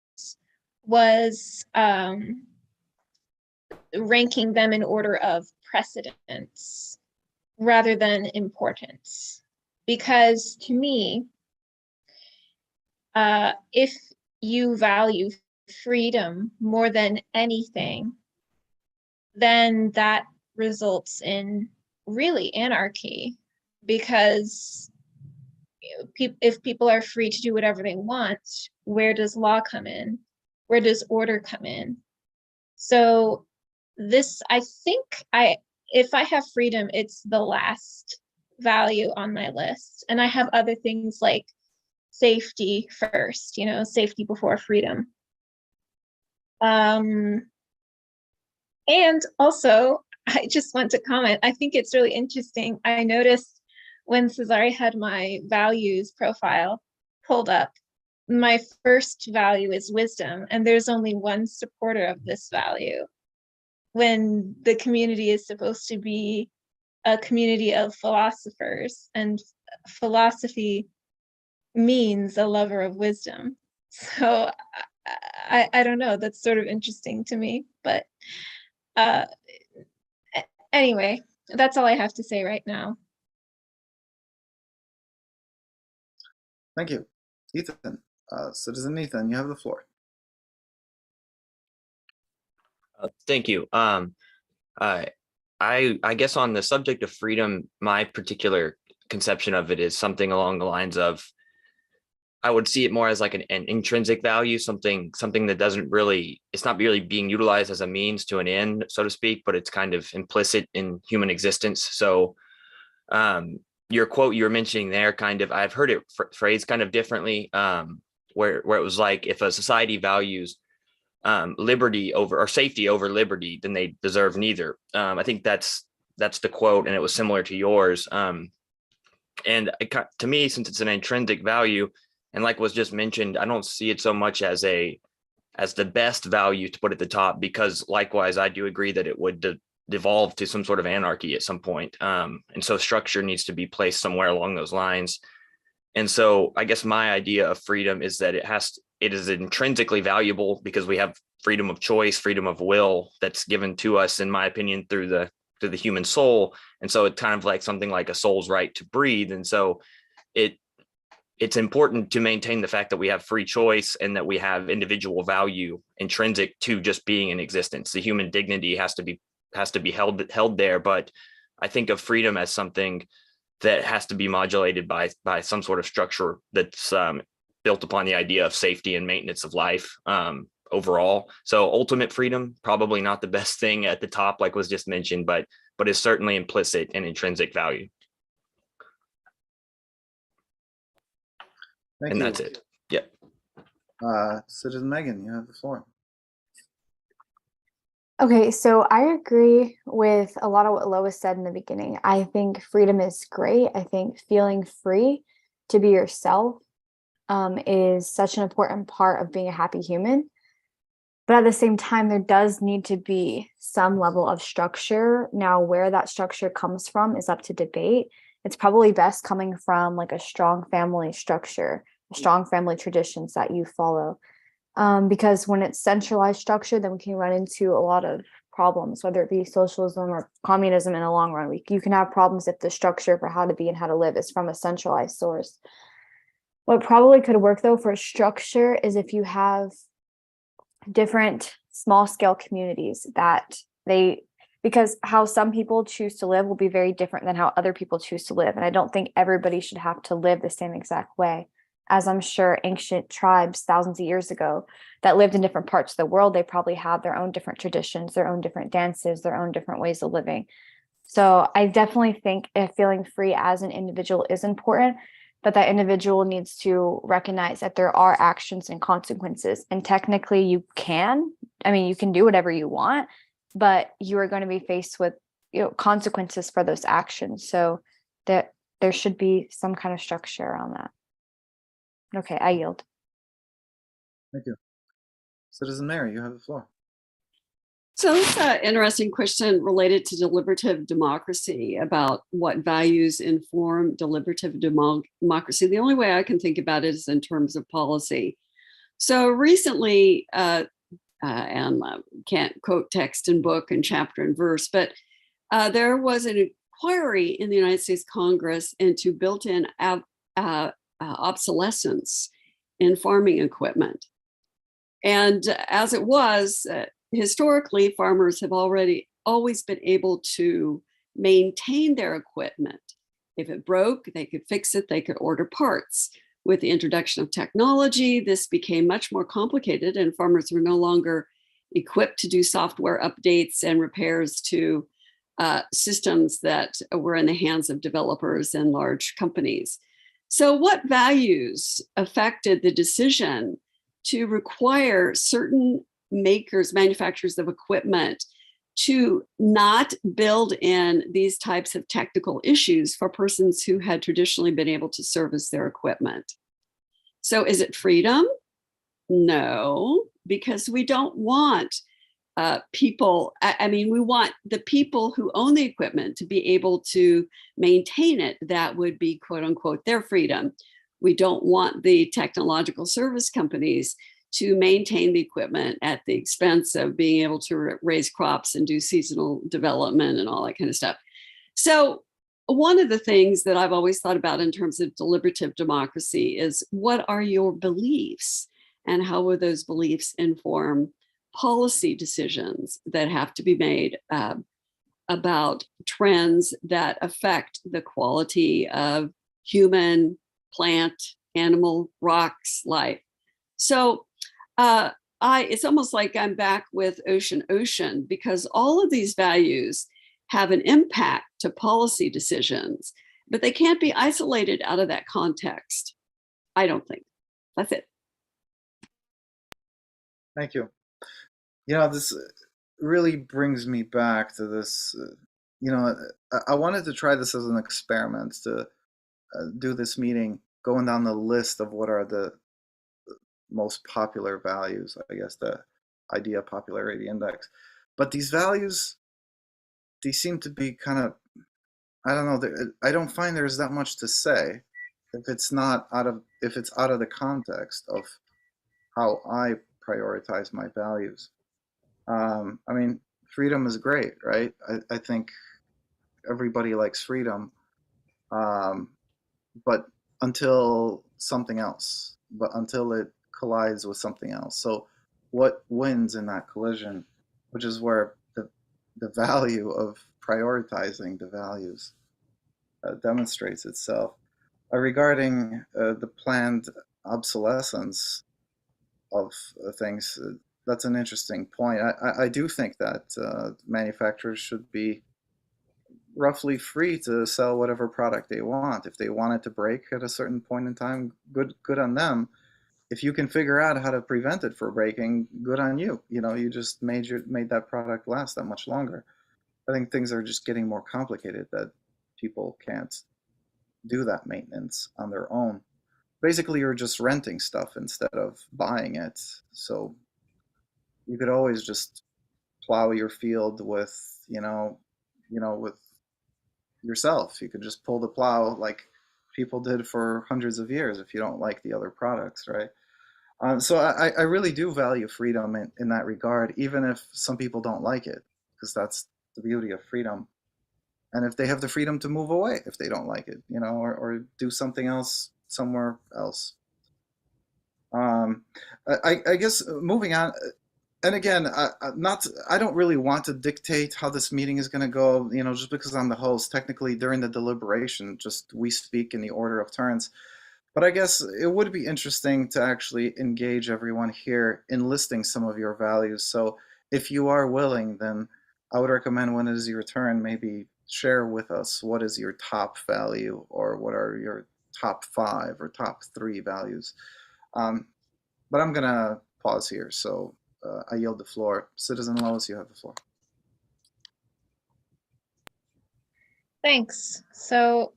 was ranking them in order of precedence rather than importance. Because to me, if you value freedom more than anything, then that results in really anarchy, because if people are free to do whatever they want, where does law come in? Where does order come in? So this, I think, if I have freedom, it's the last value on my list. And I have other things like safety first, safety before freedom. And also, I just want to comment, I think it's really interesting. I noticed when Cesare had my values profile pulled up, my first value is wisdom, and there's only one supporter of this value, when the community is supposed to be a community of philosophers, and philosophy means a lover of wisdom. So I don't know, that's sort of interesting to me, but anyway, that's all I have to say right now. Thank you. Ethan, Citizen Ethan, you have the floor. Thank you. I guess on the subject of freedom, my particular conception of it is something along the lines of, I would see it more as like an intrinsic value, something that doesn't really, it's not really being utilized as a means to an end, so to speak, but it's kind of implicit in human existence. So your quote you were mentioning there, kind of, I've heard it phrased kind of differently, where it was like, if a society values liberty over, or safety over liberty, then they deserve neither. I think that's the quote, and it was similar to yours. And to me, since it's an intrinsic value, and like was just mentioned, I don't see it so much as the best value to put at the top, because likewise, I do agree that it would devolve to some sort of anarchy at some point. And so structure needs to be placed somewhere along those lines. And so I guess my idea of freedom is that it is intrinsically valuable because we have freedom of choice, freedom of will that's given to us, in my opinion, through the human soul. And so it's kind of like something like a soul's right to breathe. And so it's important to maintain the fact that we have free choice and that we have individual value intrinsic to just being in existence. The human dignity has to be held there. But I think of freedom as something that has to be modulated by some sort of structure that's built upon the idea of safety and maintenance of life overall. So ultimate freedom, probably not the best thing at the top, like was just mentioned, but is certainly implicit and intrinsic value. Thank And you. that's it. Yep. Citizen Megan, you have the floor. Okay, so I agree with a lot of what Lois said in the beginning. I think freedom is great. I think feeling free to be yourself is such an important part of being a happy human. But at the same time, there does need to be some level of structure. Now, where that structure comes from is up to debate. It's probably best coming from like a strong family structure, strong family traditions that you follow. Because when it's centralized structure, then we can run into a lot of problems, whether it be socialism or communism in the long run. You can have problems if the structure for how to be and how to live is from a centralized source. What probably could work though for structure is if you have different small scale communities because how some people choose to live will be very different than how other people choose to live. And I don't think everybody should have to live the same exact way. As I'm sure ancient tribes thousands of years ago that lived in different parts of the world, they probably had their own different traditions, their own different dances, their own different ways of living. So I definitely think if feeling free as an individual is important, but that individual needs to recognize that there are actions and consequences. And technically you can do whatever you want, but you are going to be faced with consequences for those actions. So that there should be some kind of structure around that. Okay, I yield. Thank you. Citizen Mary, you have the floor. So it's an interesting question related to deliberative democracy about what values inform deliberative democracy. The only way I can think about it is in terms of policy. So recently, and can't quote text and book and chapter and verse, but there was an inquiry in the United States Congress into built-in obsolescence in farming equipment. And as it was, historically, farmers have always been able to maintain their equipment. If it broke, they could fix it, they could order parts. With the introduction of technology, this became much more complicated, and farmers were no longer equipped to do software updates and repairs to systems that were in the hands of developers and large companies. So what values affected the decision to require certain manufacturers of equipment to not build in these types of technical issues for persons who had traditionally been able to service their equipment? So is it freedom? No, because we don't want people, we want the people who own the equipment to be able to maintain it. That would be quote unquote their freedom. We don't want the technological service companies to maintain the equipment at the expense of being able to raise crops and do seasonal development and all that kind of stuff. So one of the things that I've always thought about in terms of deliberative democracy is what are your beliefs and how will those beliefs inform policy decisions that have to be made about trends that affect the quality of human, plant, animal, rocks, life. So it's almost like I'm back with ocean, because all of these values have an impact to policy decisions, but they can't be isolated out of that context. I don't think. That's it. Thank you. This really brings me back to this, I wanted to try this as an experiment to do this meeting going down the list of what are the most popular values, I guess the IDEA popularity index. But these values, they seem to be kind of, I don't know, I don't find there's that much to say if it's not out of, if it's out of the context of how I prioritize my values. I mean, freedom is great, right? I think everybody likes freedom, but until something else, but until it collides with something else. So what wins in that collision, which is where the value of prioritizing the values demonstrates itself. Regarding the planned obsolescence of things, that's an interesting point. I do think that manufacturers should be roughly free to sell whatever product they want. If they want it to break at a certain point in time, good on them. If you can figure out how to prevent it from breaking, good on you. You know, you just made that product last that much longer. I think things are just getting more complicated that people can't do that maintenance on their own. Basically, you're just renting stuff instead of buying it. So you could always just plow your field with, with yourself. You could just pull the plow like people did for hundreds of years if you don't like the other products, right? So I really do value freedom in that regard, even if some people don't like it, because that's the beauty of freedom. And if they have the freedom to move away if they don't like it, or do something else somewhere else. I guess moving on, and again, I don't really want to dictate how this meeting is going to go, just because I'm the host. Technically, during the deliberation, just we speak in the order of turns. But I guess it would be interesting to actually engage everyone here in listing some of your values. So if you are willing, then I would recommend when it is your turn, maybe share with us what is your top value or what are your top 5 or top 3 values. But I'm going to pause here. So I yield the floor. Citizen Lois, you have the floor. Thanks. So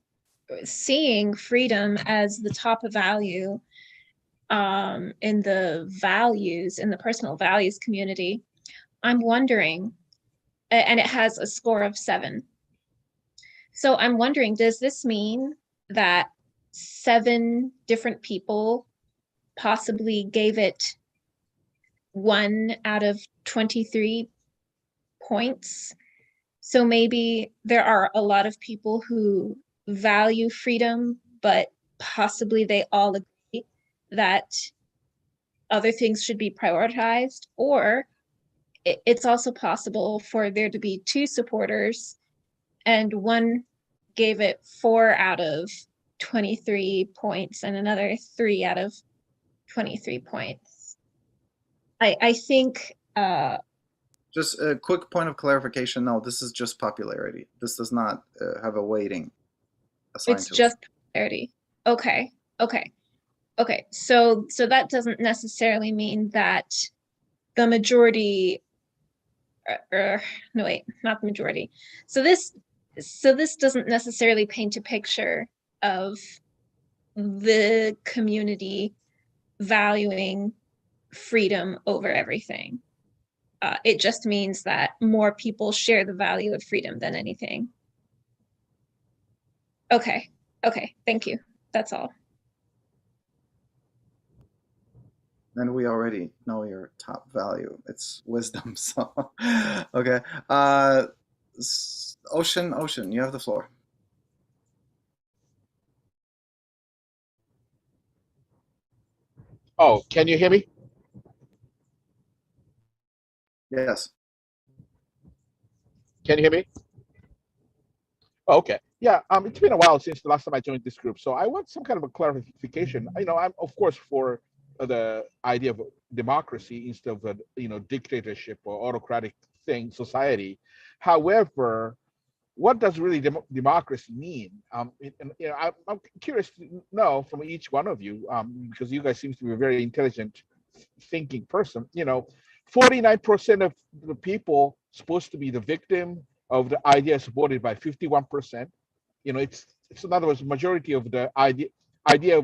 seeing freedom as the top value in the personal values community, I'm wondering, and it has a score of 7. So I'm wondering, does this mean that 7 different people possibly gave it 1 out of 23 points? So maybe there are a lot of people who value freedom, but possibly they all agree that other things should be prioritized, or it's also possible for there to be 2 supporters and one gave it 4 out of 23 points and another 3 out of 23 points. I think just a quick point of clarification. No, this is just popularity. This does not have a weighting assigned to it. It's just popularity. Okay. So that doesn't necessarily mean that the majority, no wait, not the majority. So this doesn't necessarily paint a picture of the community valuing freedom over everything. It just means that more people share the value of freedom than anything. Okay, thank you. That's all. And we already know your top value. It's wisdom. So, okay. Ocean, you have the floor. Oh, can you hear me? Yes. Can you hear me? Oh, okay. Yeah, it's been a while since the last time I joined this group, so I want some kind of a clarification. I'm of course for the idea of democracy instead of dictatorship or autocratic society. However, what does really democracy mean? I'm curious to know from each one of you, because you guys seem to be a very intelligent thinking person. 49% of the people supposed to be the victim of the idea supported by 51%. It's it's in other words, majority of the idea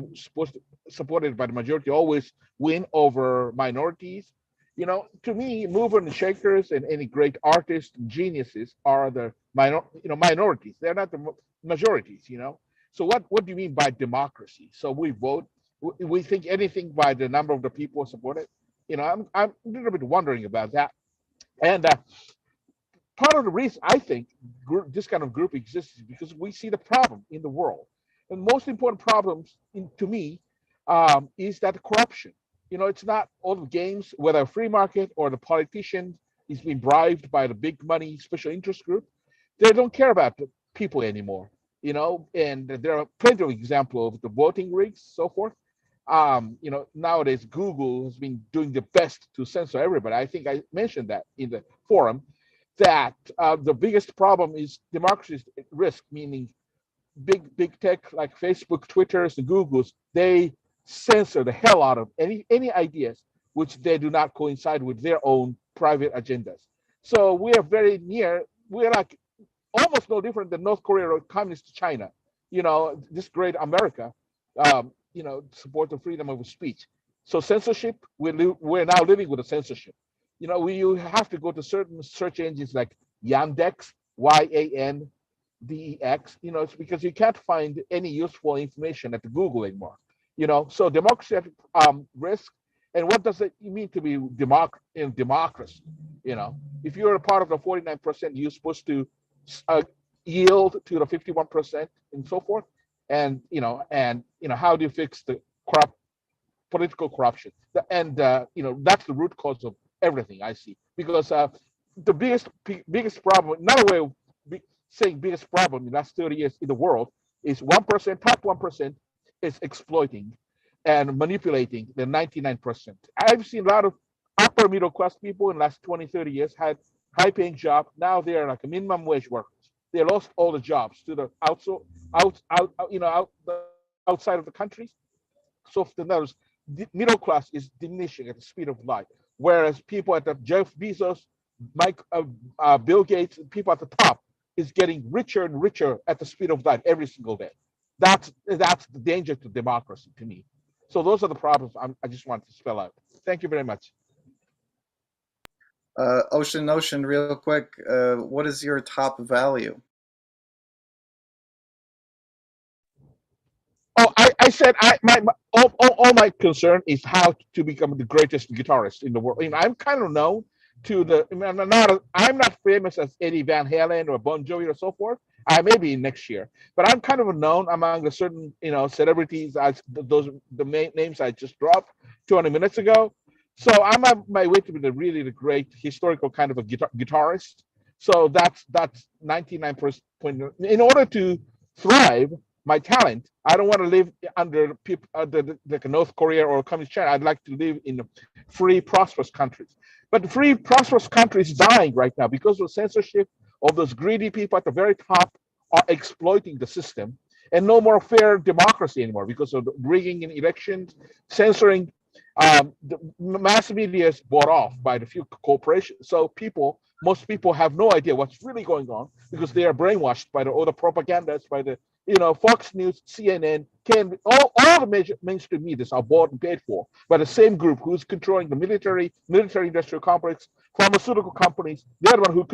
supported by the majority always win over minorities. To me, movers and shakers and any great artists, geniuses are the minorities. They're not the majorities. So what do you mean by democracy? So we vote. We think anything by the number of the people support it. I'm a little bit wondering about that. And part of the reason I think this kind of group exists is because we see the problem in the world. And most important problems to me is that corruption. It's not all the games, whether free market or the politician is being bribed by the big money special interest group. They don't care about the people anymore. And there are plenty of examples of the voting rigs, so forth. Nowadays Google has been doing the best to censor everybody. I think I mentioned that in the forum, that the biggest problem is democracy's risk, meaning big tech like Facebook, Twitters, and Googles, they censor the hell out of any ideas which they do not coincide with their own private agendas. So we are very near, we're like almost no different than North Korea or communist China. This great America, support the freedom of speech. So censorship, we're now living with a censorship. You have to go to certain search engines like Yandex, YANDEX. It's because you can't find any useful information at Google anymore. So democracy at risk. And what does it mean to be in democracy? If you're a part of the 49%, you're supposed to yield to the 51% and so forth. And how do you fix the political corruption? And that's the root cause of everything I see. Because the biggest problem, another way of saying biggest problem in the last 30 years in the world is 1%, top 1% is exploiting and manipulating the 99%. I've seen a lot of upper middle class people in the last 20, 30 years had high paying job. Now they're like a minimum wage workers. They lost all the jobs to the outside of the countries. So the middle class is diminishing at the speed of light, whereas people at the Jeff Bezos, Bill Gates, people at the top is getting richer and richer at the speed of light every single day. That's the danger to democracy to me. So those are the problems I just wanted to spell out. Thank you very much. Ocean, real quick, what is your top value? Oh, I said all my concern is how to become the greatest guitarist in the world. I'm kind of known to I'm not famous as Eddie Van Halen or Bon Jovi or so forth. I may be next year, but I'm kind of known among the certain celebrities. The main names I just dropped 20 minutes ago. So I'm on my way to be the great historical kind of a guitarist. So that's 99%. In order to thrive, my talent, I don't want to live under people like North Korea or communist China. I'd like to live in free, prosperous countries. But the free, prosperous countries is dying right now because of censorship. All those greedy people at the very top are exploiting the system, and no more fair democracy anymore because of the rigging in elections, censoring. The mass media is bought off by the few corporations. So most people have no idea what's really going on because they are brainwashed by all the propagandas, by the Fox News, CNN, all the major mainstream medias are bought and paid for by the same group who's controlling the military industrial complex, pharmaceutical companies. They're the one who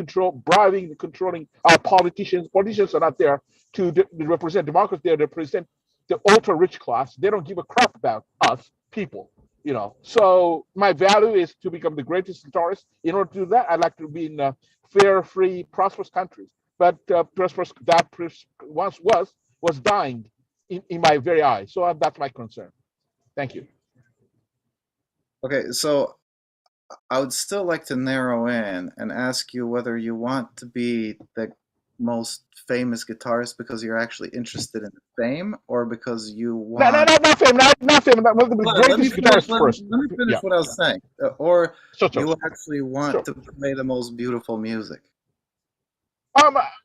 bribing and controlling our politicians. Politicians are not there to represent democracy. They represent the ultra rich class. They don't give a crap about us people. So my value is to become the greatest guitarist. In order to do that, I'd like to be in fair, free, prosperous countries. But prosperous that once was dying in my very eyes. So that's my concern. Thank you. Okay, so I would still like to narrow in and ask you whether you want to be the most famous guitarist because you're actually interested in fame, or because you want. Not fame. Not fame. The greatest guitarist first. Let me finish what I was saying. Or Sure. you actually want to play the most beautiful music.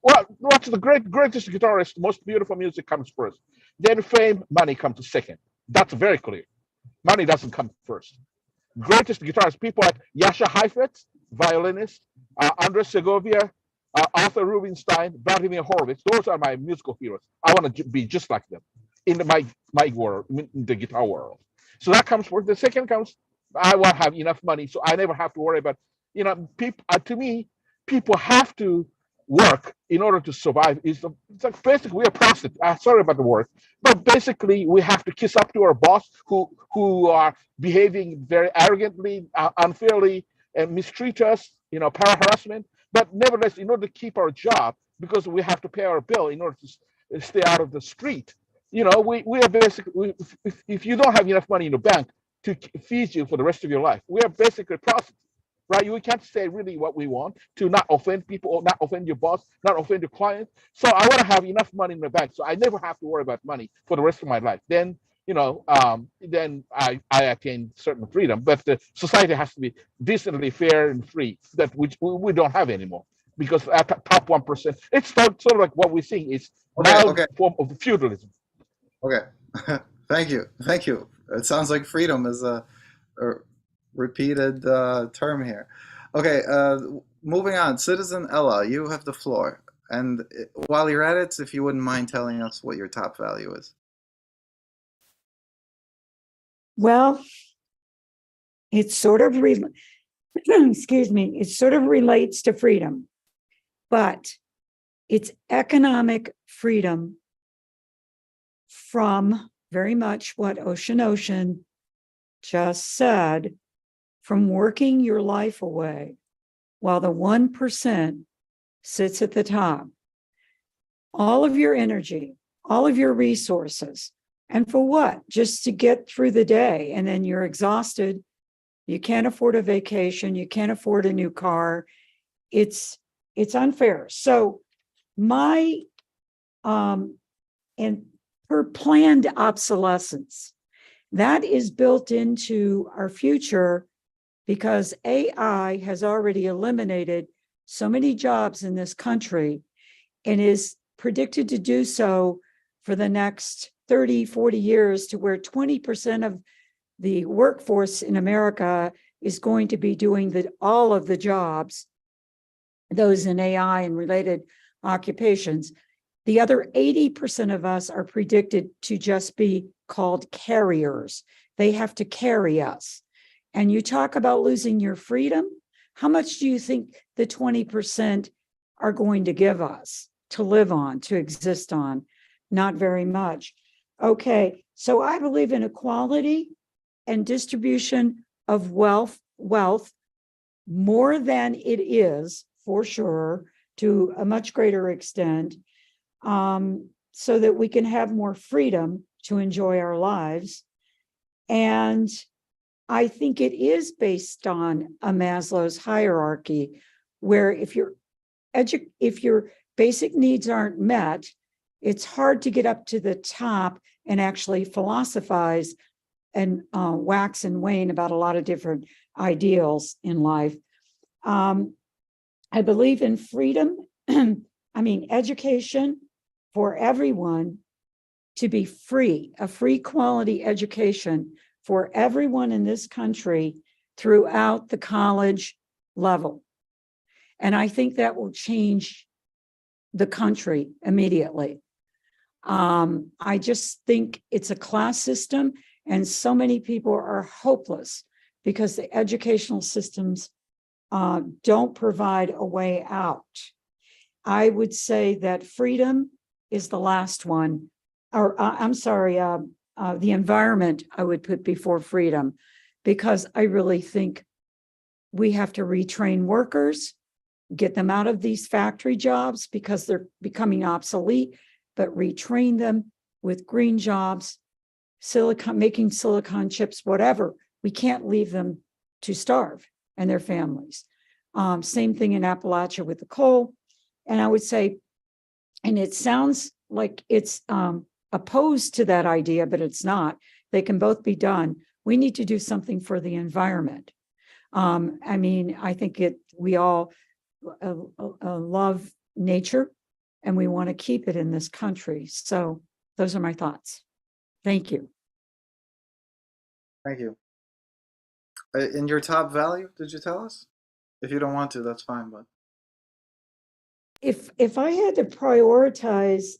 What's the greatest guitarist? Most beautiful music comes first. Then fame, money comes second. That's very clear. Money doesn't come first. Greatest guitarist, people like Jascha Heifetz, violinist, Andres Segovia, Arthur Rubinstein, Vladimir Horowitz. Those are my musical heroes. I want to be just like them in my world, in the guitar world. So that comes first. The second comes, I want to have enough money, so I never have to worry about, people. To me, people have to work in order to survive. It's like basically we're prostitutes. Sorry about the word, but basically we have to kiss up to our boss who are behaving very arrogantly, unfairly, and mistreat us. Para harassment. But nevertheless, in order to keep our job, because we have to pay our bill in order to stay out of the street, we are basically, if you don't have enough money in the bank to feed you for the rest of your life, we are basically prostitutes, right? We can't say really what we want to not offend people, or not offend your boss, not offend your client. So I want to have enough money in the bank so I never have to worry about money for the rest of my life. Then then I attain certain freedom. But the society has to be decently fair and free, that which we don't have anymore. Because at the top 1%, it's sort of like what we're seeing is mild Okay. form of feudalism. Okay. Thank you. Thank you. It sounds like freedom is a repeated term here. Okay. Moving on. Citizen Ella, you have the floor. And while you're at it, if you wouldn't mind telling us what your top value is. Well, it sort of excuse me, it sort of relates to freedom, but it's economic freedom from very much what Ocean just said, from working your life away while the 1% sits at the top. All of your energy, all of your resources. And for what? Just to get through the day. And then you're exhausted. You can't afford a vacation. You can't afford a new car. It's unfair. So my, and per planned obsolescence, that is built into our future because AI has already eliminated so many jobs in this country and is predicted to do so for the next 30, 40 years, to where 20% of the workforce in America is going to be doing all of the jobs, those in AI and related occupations. The other 80% of us are predicted to just be called carriers. They have to carry us. And you talk about losing your freedom. How much do you think the 20% are going to give us to live on, to exist on? Not very much. Okay, so I believe in equality and distribution of wealth more than it is, for sure, to a much greater extent, so that we can have more freedom to enjoy our lives. And I think it is based on a Maslow's hierarchy, where if your basic needs aren't met, it's hard to get up to the top and actually philosophize and wax and wane about a lot of different ideals in life. I believe in freedom. I mean, education for everyone, to be free, a free quality education for everyone in this country throughout the college level. And I think that will change the country immediately. I just think it's a class system, and so many people are hopeless because the educational systems don't provide a way out. I would say that freedom is the last one, or I'm sorry, the environment I would put before freedom, because I really think we have to retrain workers, get them out of these factory jobs because they're becoming obsolete, but retrain them with green jobs, making silicon chips, whatever. We can't leave them to starve and their families. Same thing in Appalachia with the coal. And I would say, and it sounds like it's opposed to that idea, but it's not. They can both be done. We need to do something for the environment. I mean, I think we all love nature, and we want to keep it in this country. So those are my thoughts. Thank you. Thank you. In your top value, did you tell us? If you don't want to, that's fine, but. if I had to prioritize,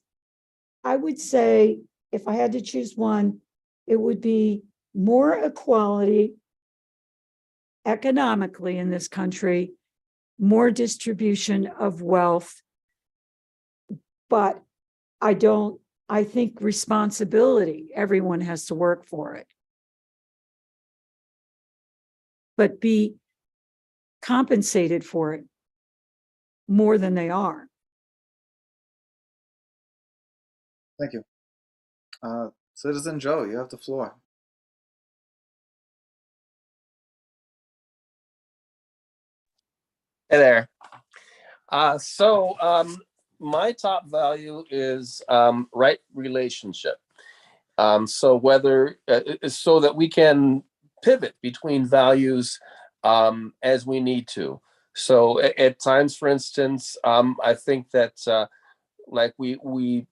I would say if I had to choose one, it would be more equality economically in this country, more distribution of wealth. But I think responsibility, everyone has to work for it. But be compensated for it more than they are. Thank you. Citizen Joe, you have the floor. Hey there. My top value is right relationship. So whether so that we can pivot between values as we need to. So at times, for instance, I think that like we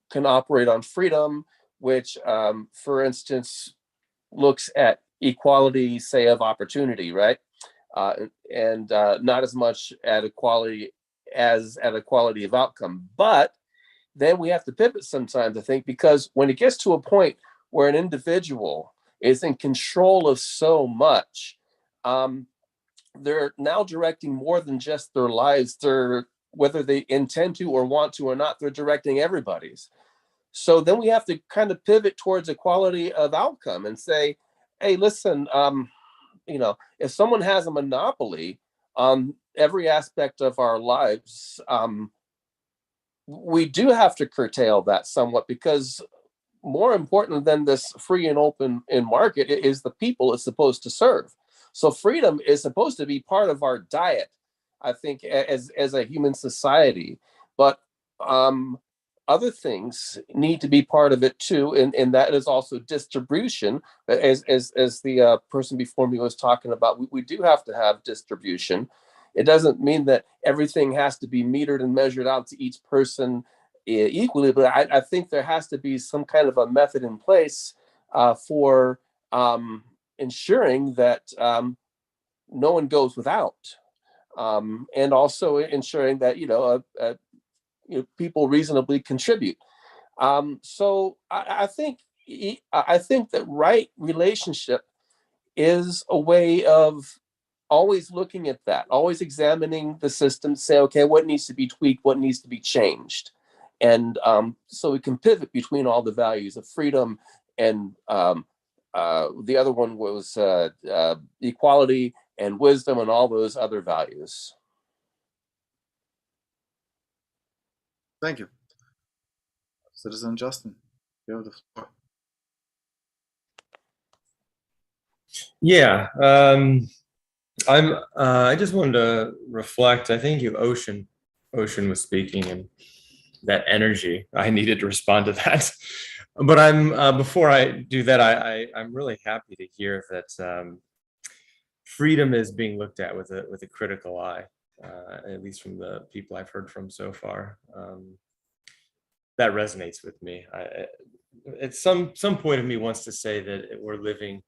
can operate on freedom, which, for instance, looks at equality, say, of opportunity, right? And not as much at equality as at equality of outcome. But then we have to pivot sometimes, I think, because when it gets to a point where an individual is in control of so much, they're now directing more than just their lives. They're, whether they intend to or want to or not, they're directing everybody's. So then we have to kind of pivot towards equality of outcome and say, hey, listen, if someone has a monopoly on every aspect of our lives, we do have to curtail that somewhat, because more important than this free and open in market is the people it's supposed to serve. So freedom is supposed to be part of our diet, I think, as a human society. But other things need to be part of it too, and that is also distribution. As the person before me was talking about, we do have to have distribution. It doesn't mean that everything has to be metered and measured out to each person equally, but I think there has to be some kind of a method in place for ensuring that no one goes without, and also ensuring that people reasonably contribute. So I think that right relationship is a way of always looking at that, always examining the system, say, okay, what needs to be tweaked, what needs to be changed. And so we can pivot between all the values of freedom and the other one was equality and wisdom and all those other values. Thank you. Citizen Justin, you have the floor. Yeah, I just wanted to reflect. I think Ocean was speaking, and that energy. I needed to respond to that. But before I do that, I'm really happy to hear that freedom is being looked at with a critical eye, at least from the people I've heard from so far. That resonates with me. At some point of me wants to say that we're living.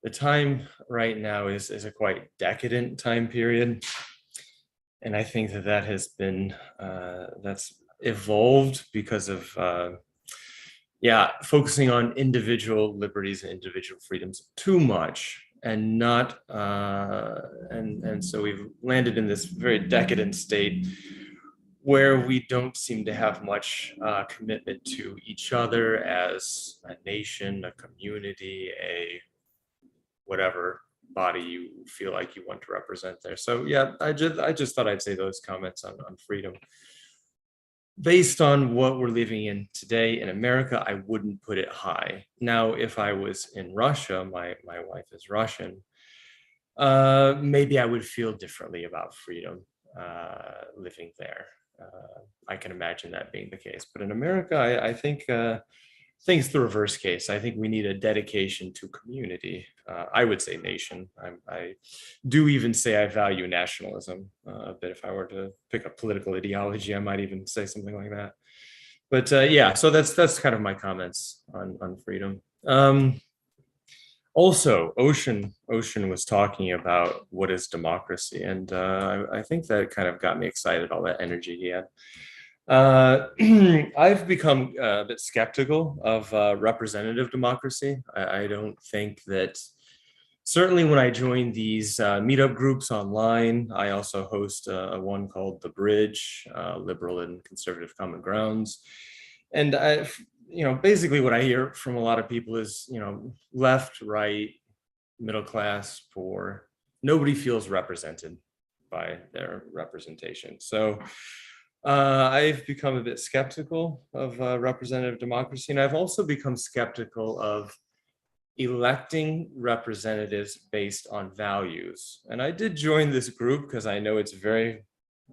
The time right now is a quite decadent time period. And I think that has been, that's evolved because of, focusing on individual liberties and individual freedoms too much, and not, and so we've landed in this very decadent state where we don't seem to have much commitment to each other as a nation, a community, a whatever body you feel like you want to represent there. So yeah, I just thought I'd say those comments on freedom. Based on what we're living in today in America, I wouldn't put it high. Now, if I was in Russia, my wife is Russian, maybe I would feel differently about freedom living there. I can imagine that being the case. But in America, I think it's the reverse case. I think we need a dedication to community. I would say nation. I do even say I value nationalism a bit. If I were to pick a political ideology, I might even say something like that. But yeah, so that's kind of my comments on freedom. Also, Ocean was talking about what is democracy, and I think that kind of got me excited, all that energy he had. I've become a bit skeptical of representative democracy. I don't think that, certainly when I join these meetup groups online, I also host a one called The Bridge, Liberal and Conservative Common Grounds. And basically what I hear from a lot of people is, left, right, middle class, poor, nobody feels represented by their representation. So I've become a bit skeptical of representative democracy, and I've also become skeptical of electing representatives based on values. And I did join this group because I know it's very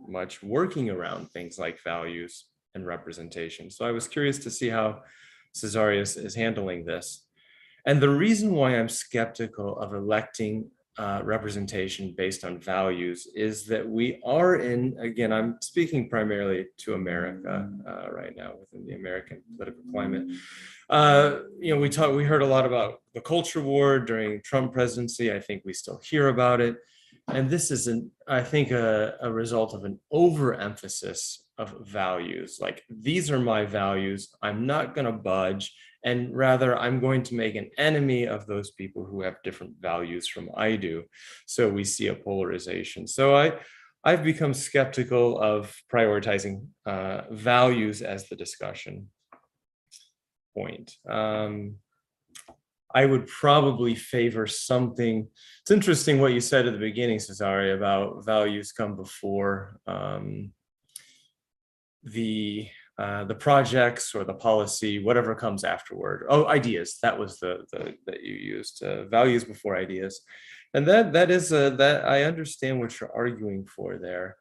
much working around things like values and representation. So I was curious to see how Cesarius is handling this. And the reason why I'm skeptical of electing representation based on values is that we are in, again, I'm speaking primarily to America right now within the American political climate. We heard a lot about the culture war during Trump presidency. I think we still hear about it. And this is, I think, a result of an overemphasis of values. Like, these are my values, I'm not going to budge. And rather, I'm going to make an enemy of those people who have different values from I do. So we see a polarization. So I've become skeptical of prioritizing values as the discussion point. I would probably favor something. It's interesting what you said at the beginning, Cesare, about values come before the projects or the policy, whatever comes afterward. Oh, ideas. That was that you used. Values before ideas, and that is that I understand what you're arguing for there.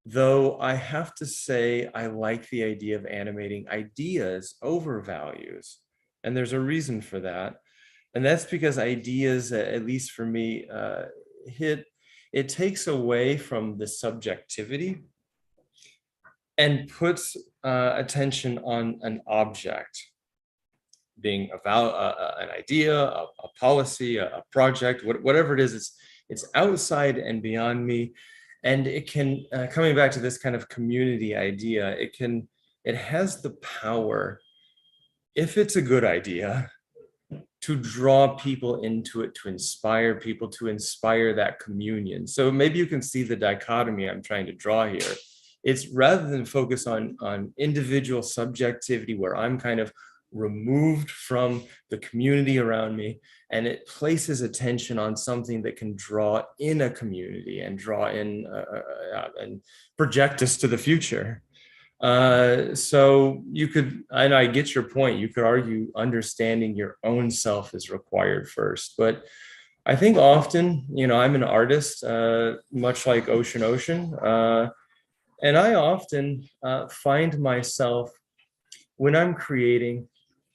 Though I have to say I like the idea of animating ideas over values, and there's a reason for that, and that's because ideas, at least for me, it takes away from the subjectivity and puts attention on an object, being an idea, a policy, a project, whatever it is. It's outside and beyond me, and it can, coming back to this kind of community idea, it has the power, if it's a good idea, to draw people into it, to inspire people, to inspire that communion. So maybe you can see the dichotomy I'm trying to draw here. It's rather than focus on individual subjectivity where I'm kind of removed from the community around me, and it places attention on something that can draw in a community and draw in and project us to the future. So you could, and I get your point, you could argue understanding your own self is required first, but I think often, I'm an artist, much like Ocean, and I often find myself, when I'm creating,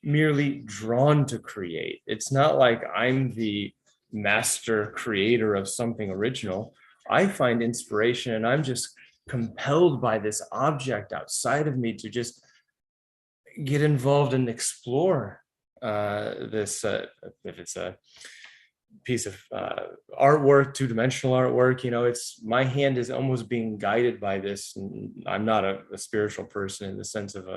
merely drawn to create. It's not like I'm the master creator of something original. I find inspiration and I'm just compelled by this object outside of me to just get involved and explore this, if it's a piece of artwork, two-dimensional artwork, it's, my hand is almost being guided by this. And I'm not a spiritual person in the sense of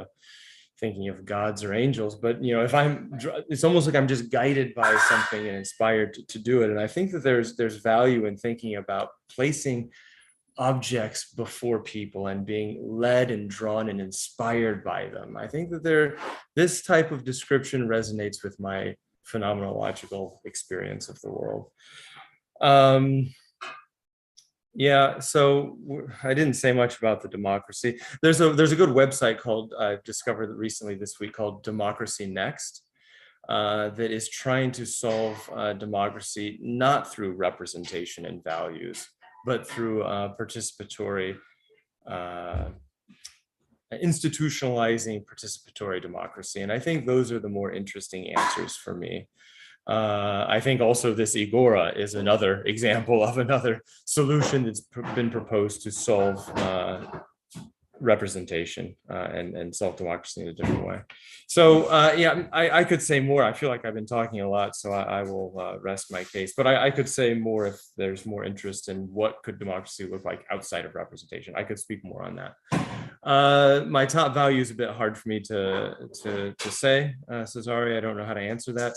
thinking of gods or angels, but if it's almost like I'm just guided by something and inspired to do it. And I think that there's value in thinking about placing objects before people and being led and drawn and inspired by them. I think that this type of description resonates with my phenomenological experience of the world. Yeah, so I didn't say much about the democracy. There's a good website called, I've discovered recently this week, called Democracy Next, that is trying to solve democracy not through representation and values, but through participatory, institutionalizing participatory democracy. And I think those are the more interesting answers for me. I think also this Agora is another example of another solution that's been proposed to solve representation and self-democracy in a different way. So yeah, I could say more. I feel like I've been talking a lot, so I will rest my case. But I could say more if there's more interest in what could democracy look like outside of representation. I could speak more on that. My top value is a bit hard for me to say, Cesare. I don't know how to answer that.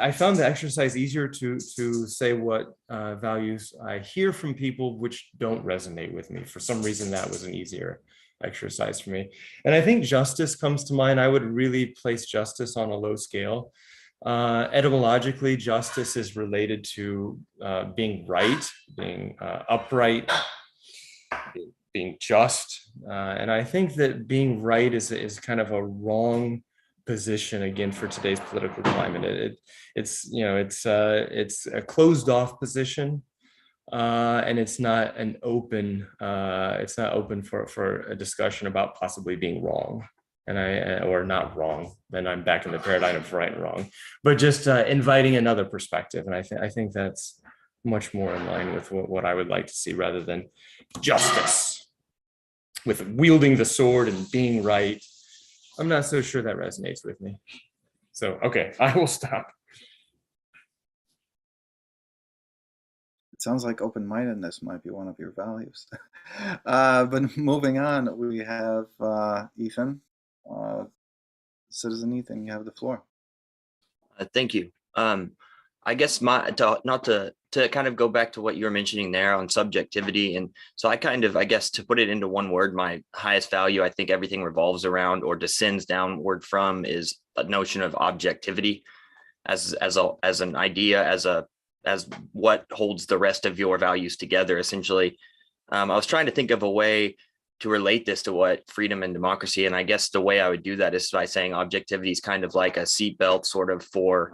I found the exercise easier to say what values I hear from people which don't resonate with me. For some reason, that was an easier exercise for me. And I think justice comes to mind. I would really place justice on a low scale. Etymologically, justice is related to being right, being upright, being just. And I think that being right is kind of a wrong position again for today's political climate. It's a closed off position, and it's not an open for a discussion about possibly being wrong or not wrong. Then I'm back in the paradigm of right and wrong, but just inviting another perspective. And I think that's much more in line with what I would like to see, rather than justice with wielding the sword and being right. I'm not so sure that resonates with me. So, okay, I will stop. It sounds like open-mindedness might be one of your values. But moving on, we have Ethan. Citizen Ethan, you have the floor. Thank you. I guess to kind of go back to what you were mentioning there on subjectivity. And so I guess to put it into one word, my highest value, I think everything revolves around or descends downward from, is a notion of objectivity as an idea, as what holds the rest of your values together, essentially. I was trying to think of a way to relate this to what freedom and democracy. And I guess the way I would do that is by saying objectivity is kind of like a seatbelt sort of for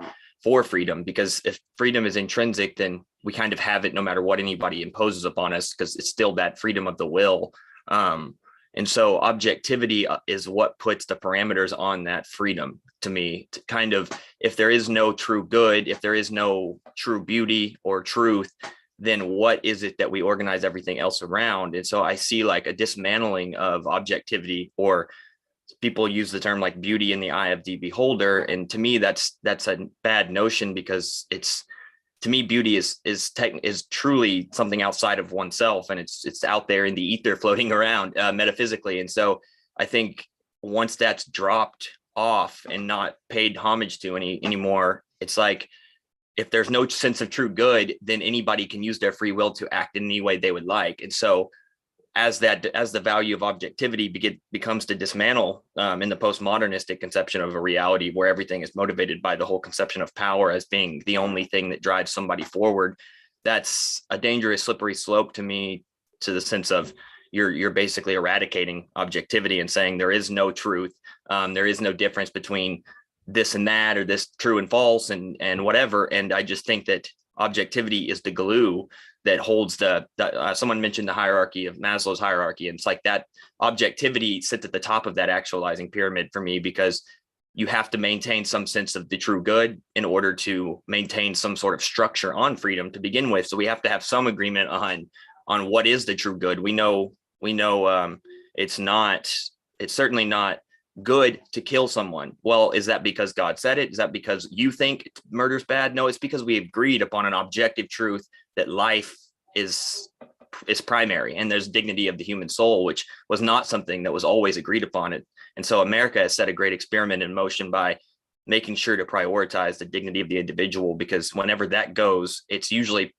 freedom, because if freedom is intrinsic, then we kind of have it no matter what anybody imposes upon us, because it's still that freedom of the will. And so objectivity is what puts the parameters on that freedom, to me, to kind of, if there is no true good, if there is no true beauty or truth, then what is it that we organize everything else around? And so I see like a dismantling of objectivity, or people use the term like beauty in the eye of the beholder. And to me, that's a bad notion, because to me, beauty is truly something outside of oneself, and it's out there in the ether floating around metaphysically. And so I think once that's dropped off and not paid homage to anymore, it's like, if there's no sense of true good, then anybody can use their free will to act in any way they would like. And so as the value of objectivity becomes to dismantle in the postmodernistic conception of a reality where everything is motivated by the whole conception of power as being the only thing that drives somebody forward, that's a dangerous slippery slope to me, to the sense of you're basically eradicating objectivity and saying there is no truth, there is no difference between this and that, or this true and false and whatever. And I just think that objectivity is the glue that holds someone mentioned the hierarchy of Maslow's hierarchy, and it's like that objectivity sits at the top of that actualizing pyramid for me, because you have to maintain some sense of the true good in order to maintain some sort of structure on freedom to begin with. So we have to have some agreement on what is the true good. We know it's certainly not good to kill someone. Well, is that because God said it? Is that because you think murder's bad? No, it's because we agreed upon an objective truth that life is primary, and there's dignity of the human soul, which was not something that was always agreed upon. It. And so America has set a great experiment in motion by making sure to prioritize the dignity of the individual, because whenever that goes, it's usually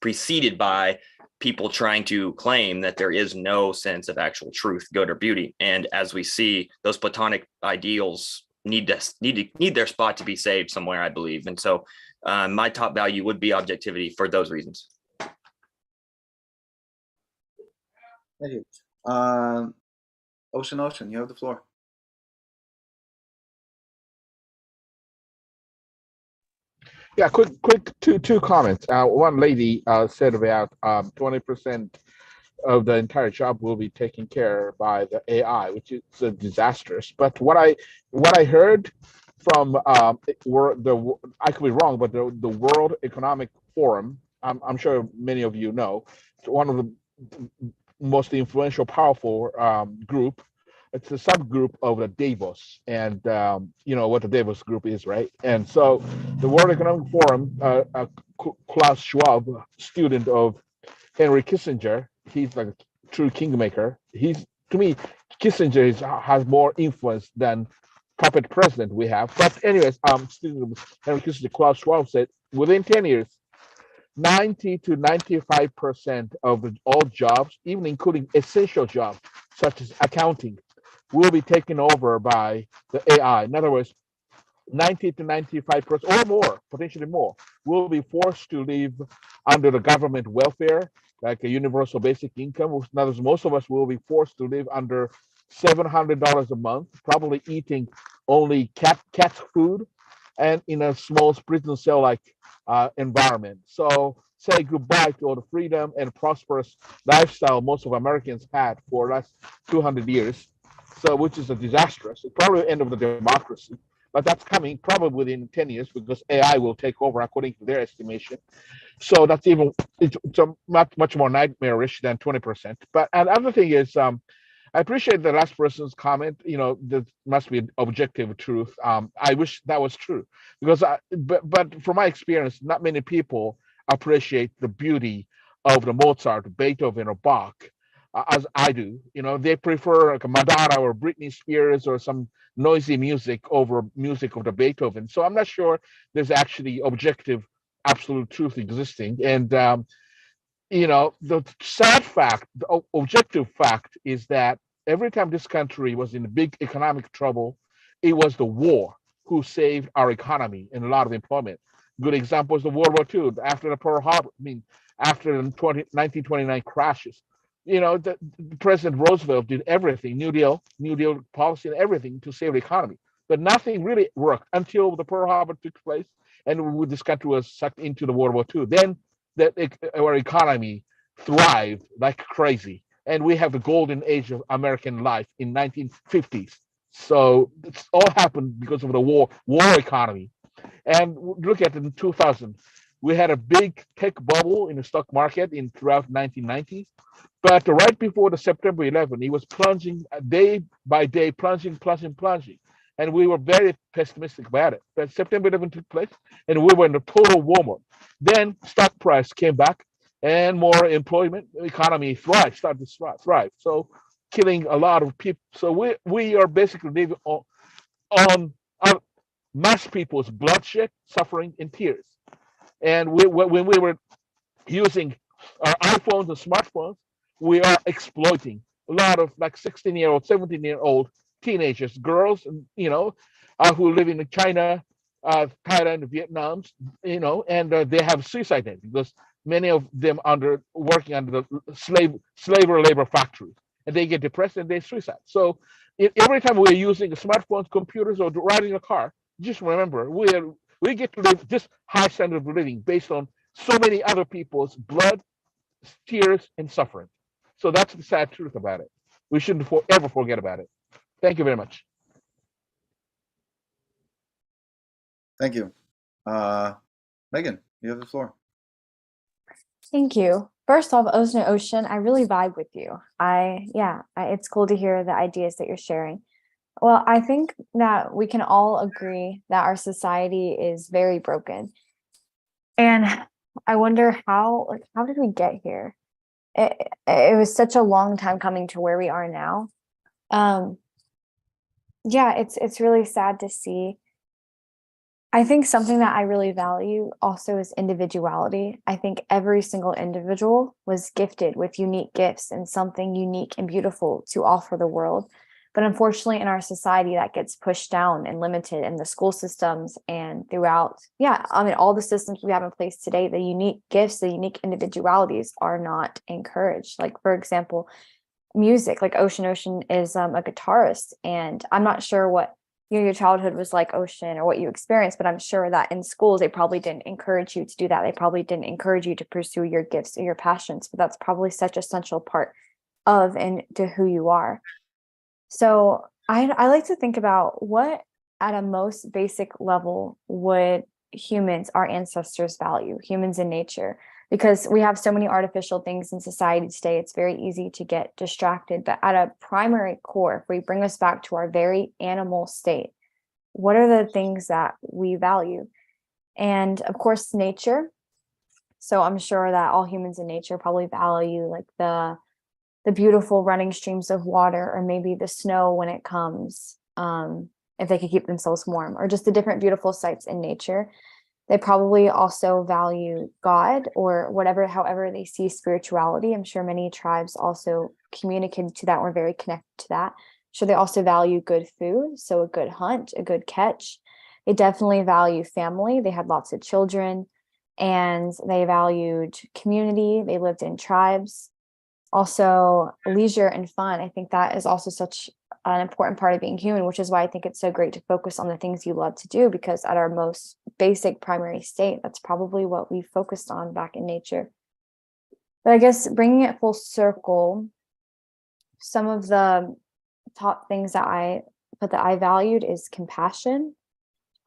preceded by people trying to claim that there is no sense of actual truth, good, or beauty. And as we see, those Platonic ideals need their spot to be saved somewhere, I believe. And so my top value would be objectivity for those reasons. Thank you. Ocean, you have the floor. Yeah, quick two comments. One lady said about 20% of the entire job will be taken care by the AI, which is disastrous. But what I heard from I could be wrong, but the World Economic Forum, I'm sure many of you know, one of the most influential, powerful group. It's a subgroup of the Davos, and you know what the Davos group is, right? And so the World Economic Forum, Klaus Schwab, student of Henry Kissinger, he's like a true kingmaker. He's, to me, Kissinger has more influence than puppet president we have. But anyways, student of Henry Kissinger, Klaus Schwab said within 10 years, 90 to 95% of all jobs, even including essential jobs such as accounting, will be taken over by the AI. In other words, 90 to 95% or more, potentially more, will be forced to live under the government welfare, like a universal basic income. In other words, most of us will be forced to live under $700 a month, probably eating only cat food and in a small prison cell like environment. So say goodbye to all the freedom and prosperous lifestyle most of Americans had for the last 200 years. So which is a disastrous, it's probably the end of the democracy. But that's coming probably within 10 years because AI will take over according to their estimation. So that's even, it's much more nightmarish than 20%. But another thing is, I appreciate the last person's comment. You know, there must be objective truth. I wish that was true because, but from my experience, not many people appreciate the beauty of the Mozart, Beethoven, or Bach as I do. You know, they prefer like a Madonna or Britney Spears or some noisy music over music of the Beethoven. So I'm not sure there's actually objective, absolute truth existing. And you know, the sad fact, the objective fact is that every time this country was in big economic trouble, it was the war who saved our economy and a lot of employment. Good example is the World War II, after the Pearl Harbor, I mean, after the 1929 crashes. You know, President Roosevelt did everything, New Deal policy and everything to save the economy. But nothing really worked until the Pearl Harbor took place and this country was sucked into the World War II. Then our economy thrived like crazy. And we have the golden age of American life in 1950s. So it's all happened because of the war economy. And look at it in 2000, we had a big tech bubble in the stock market throughout 1990s. But right before the September 11, it was plunging day by day, plunging. And we were very pessimistic about it. But September 11 took place and we were in a total war mode. Then stock price came back and more employment, economy started to thrive. So killing a lot of people. So we are basically living on mass people's bloodshed, suffering, and tears. And when we were using our iPhones and smartphones, we are exploiting a lot of like 16-year-old, 17-year-old teenagers, girls, you know, who live in China, Thailand, Vietnam, you know, and they have suicide tendencies because many of them working under the slavery labor factories, and they get depressed and they suicide. So every time we're using smartphones, computers, or riding a car, just remember we get to live this high standard of living based on so many other people's blood, tears, and suffering. So that's the sad truth about it. We shouldn't ever forget about it. Thank you very much. Thank you. Megan, you have the floor. Thank you. First off, Ocean, I really vibe with you. It's cool to hear the ideas that you're sharing. Well, I think that we can all agree that our society is very broken. And I wonder how did we get here? It was such a long time coming to where we are now. It's really sad to see. I think something that I really value also is individuality. I think every single individual was gifted with unique gifts and something unique and beautiful to offer the world. But unfortunately, in our society, that gets pushed down and limited in the school systems and throughout. All the systems we have in place today, the unique gifts, the unique individualities are not encouraged. Like, for example, music, like Ocean is a guitarist. And I'm not sure what your childhood was like, Ocean, or what you experienced, but I'm sure that in schools, they probably didn't encourage you to do that. They probably didn't encourage you to pursue your gifts or your passions, but that's probably such an essential part of and to who you are. So I like to think about what at a most basic level would humans, our ancestors, value, humans in nature. because we have so many artificial things in society today, it's very easy to get distracted. But at a primary core, if we bring us back to our very animal state, what are the things that we value? And of course, nature. So I'm sure that all humans in nature probably value like the beautiful running streams of water, or maybe the snow when it comes, if they could keep themselves warm, or just the different beautiful sights in nature. They probably also value God, or whatever, however they see spirituality. I'm sure many tribes also communicated to that, or very connected to that. So they also value good food, so a good hunt, a good catch. They definitely value family. They had lots of children, and they valued community. They lived in tribes. Also, leisure and fun. I think that is also such an important part of being human, which is why I think it's so great to focus on the things you love to do, because at our most basic primary state, that's probably what we focused on back in nature. But I guess bringing it full circle, some of the top things that I valued is compassion,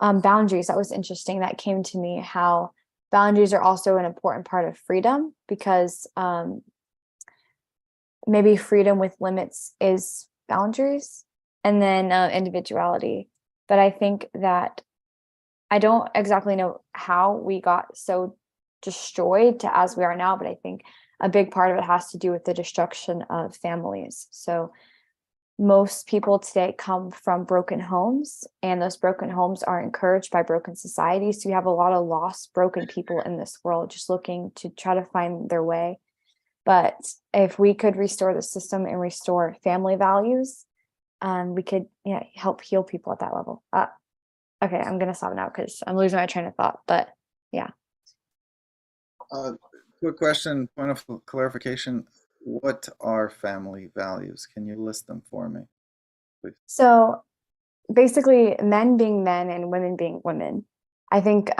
boundaries. That was interesting. That came to me, how boundaries are also an important part of freedom, because maybe freedom with limits is boundaries, and then individuality. But I think that I don't exactly know how we got so destroyed to as we are now, but I think a big part of it has to do with the destruction of families. So most people today come from broken homes, and those broken homes are encouraged by broken societies. So you have a lot of lost, broken people in this world just looking to try to find their way. But if we could restore the system and restore family values, we could help heal people at that level. Okay, I'm going to stop now because I'm losing my train of thought. But yeah. Quick question, point of clarification. What are family values? Can you list them for me, please? So basically, men being men and women being women. I think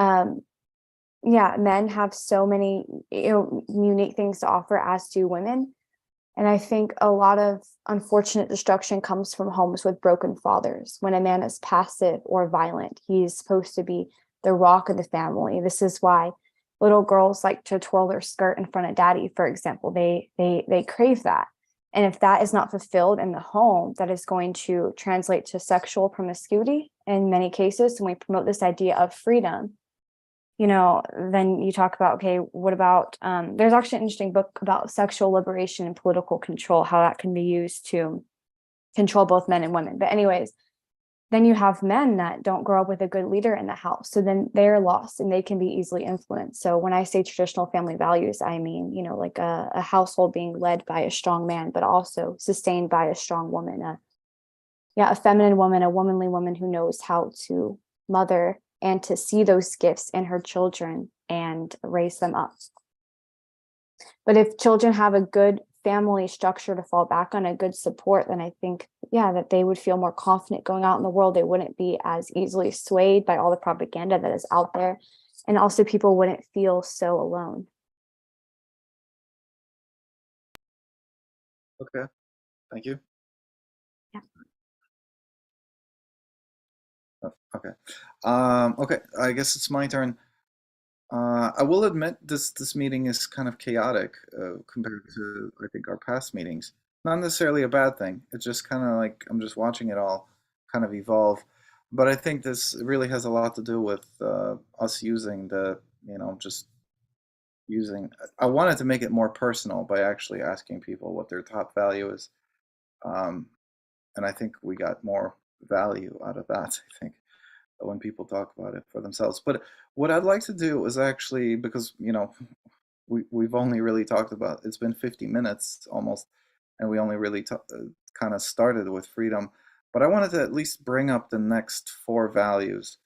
men have so many unique things to offer, as do women. And I think a lot of unfortunate destruction comes from homes with broken fathers. When a man is passive or violent, he's supposed to be the rock of the family. This is why little girls like to twirl their skirt in front of daddy, for example. They crave that. And if that is not fulfilled in the home, that is going to translate to sexual promiscuity in many cases. When we promote this idea of freedom, then you talk about, okay, what about, there's actually an interesting book about sexual liberation and political control, how that can be used to control both men and women. But anyways, then you have men that don't grow up with a good leader in the house. So then they're lost and they can be easily influenced. So when I say traditional family values, I mean, like a household being led by a strong man, but also sustained by a strong woman, a feminine woman, a womanly woman who knows how to mother and to see those gifts in her children and raise them up. But if children have a good family structure to fall back on, a good support, then I think, that they would feel more confident going out in the world. They wouldn't be as easily swayed by all the propaganda that is out there. And also people wouldn't feel so alone. Okay, thank you. Yeah. Okay. Okay, I guess it's my turn. I will admit this meeting is kind of chaotic compared to, I think, our past meetings. Not necessarily a bad thing. It's just kind of like I'm just watching it all kind of evolve. But I think this really has a lot to do with us using just using. I wanted to make it more personal by actually asking people what their top value is. And I think we got more value out of that, I think, when people talk about it for themselves. But what I'd like to do is actually, because we've only really talked about, it's been 50 minutes almost, and we only really kind of started with freedom. But I wanted to at least bring up the next 4 values.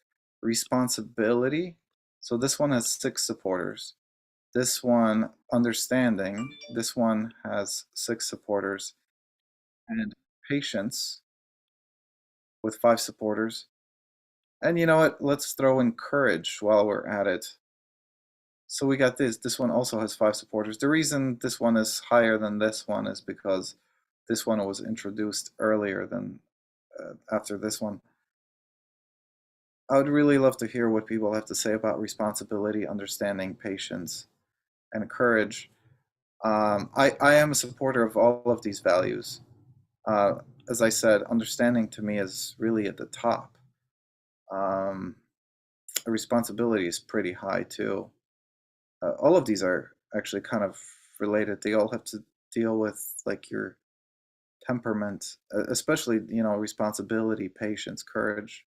Responsibility. So this one has 6 supporters. This one, understanding. This one has 6 supporters. And patience with 5 supporters. And you know what? Let's throw in courage while we're at it. So we got this. This one also has 5 supporters. The reason this one is higher than this one is because this one was introduced earlier than after this one. I would really love to hear what people have to say about responsibility, understanding, patience, and courage. I am a supporter of all of these values. As I said, understanding to me is really at the top. Responsibility is pretty high too. All of these are actually kind of related. They all have to deal with like your temperament, especially, you know, responsibility, patience, courage,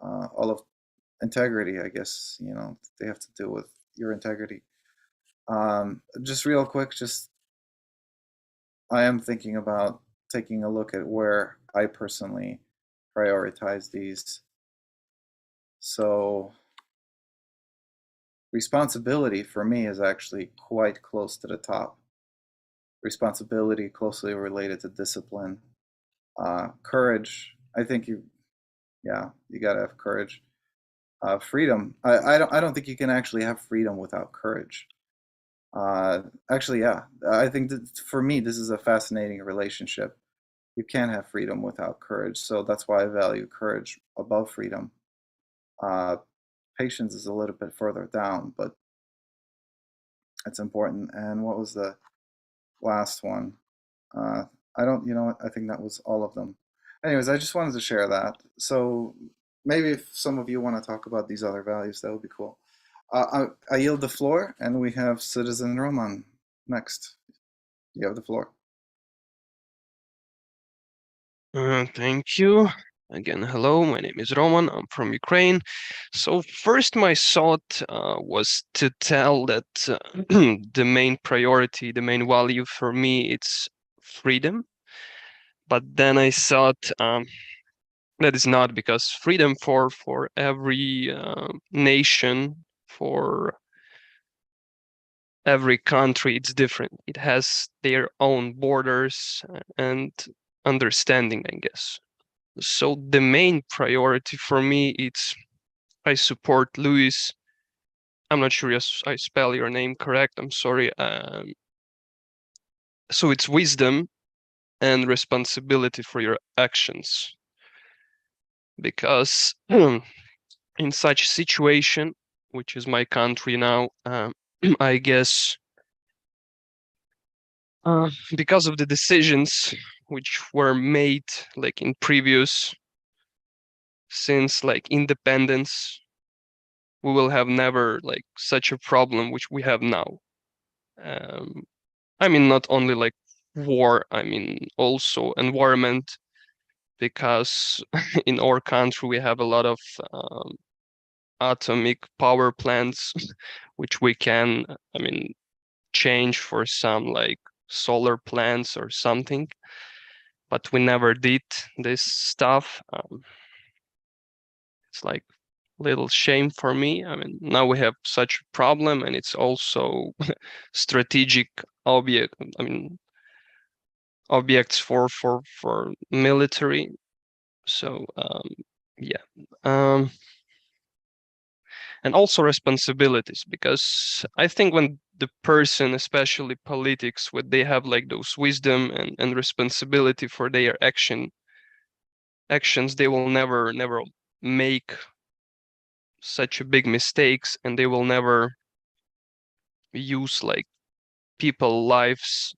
all of integrity, I guess, you know, they have to deal with your integrity. Just real quick, I am thinking about taking a look at where I personally prioritize these. So responsibility for me is actually quite close to the top. Responsibility closely related to discipline. Courage, I think you gotta have courage. Freedom, I don't think you can actually have freedom without courage. Actually, yeah, I think that for me, this is a fascinating relationship. You can't have freedom without courage, so that's why I value courage above freedom. Patience is a little bit further down, but it's important. And what was the last one? I don't, you know what, I think that was all of them. Anyways, I just wanted to share that. So maybe if some of you want to talk about these other values, that would be cool. I yield the floor, and we have Citizen Roman next. You have the floor. Thank you. Again, hello, my name is Roman, I'm from Ukraine. So first my thought was to tell that the main priority, the main value for me, it's freedom. But then I thought that is not, because freedom for every nation, for every country, it's different. It has their own borders and understanding, I guess. So the main priority for me, it's I support Luis. I'm not sure if I spell your name correct. I'm sorry. So it's wisdom and responsibility for your actions. Because in such situation, which is my country now, I guess because of the decisions which were made like in previous, since like independence, we will have never like such a problem which we have now. I mean, not only like war, I mean also environment, because in our country we have a lot of atomic power plants which we can, I mean, change for some like solar plants or something, but we never did this stuff. It's like little shame for me. I mean, now we have such a problem, and it's also strategic object. I mean, objects for military. So yeah, and also responsibilities, because I think when the person, especially politics, when they have like those wisdom and responsibility for their actions, they will never make such a big mistakes, and they will never use like people lives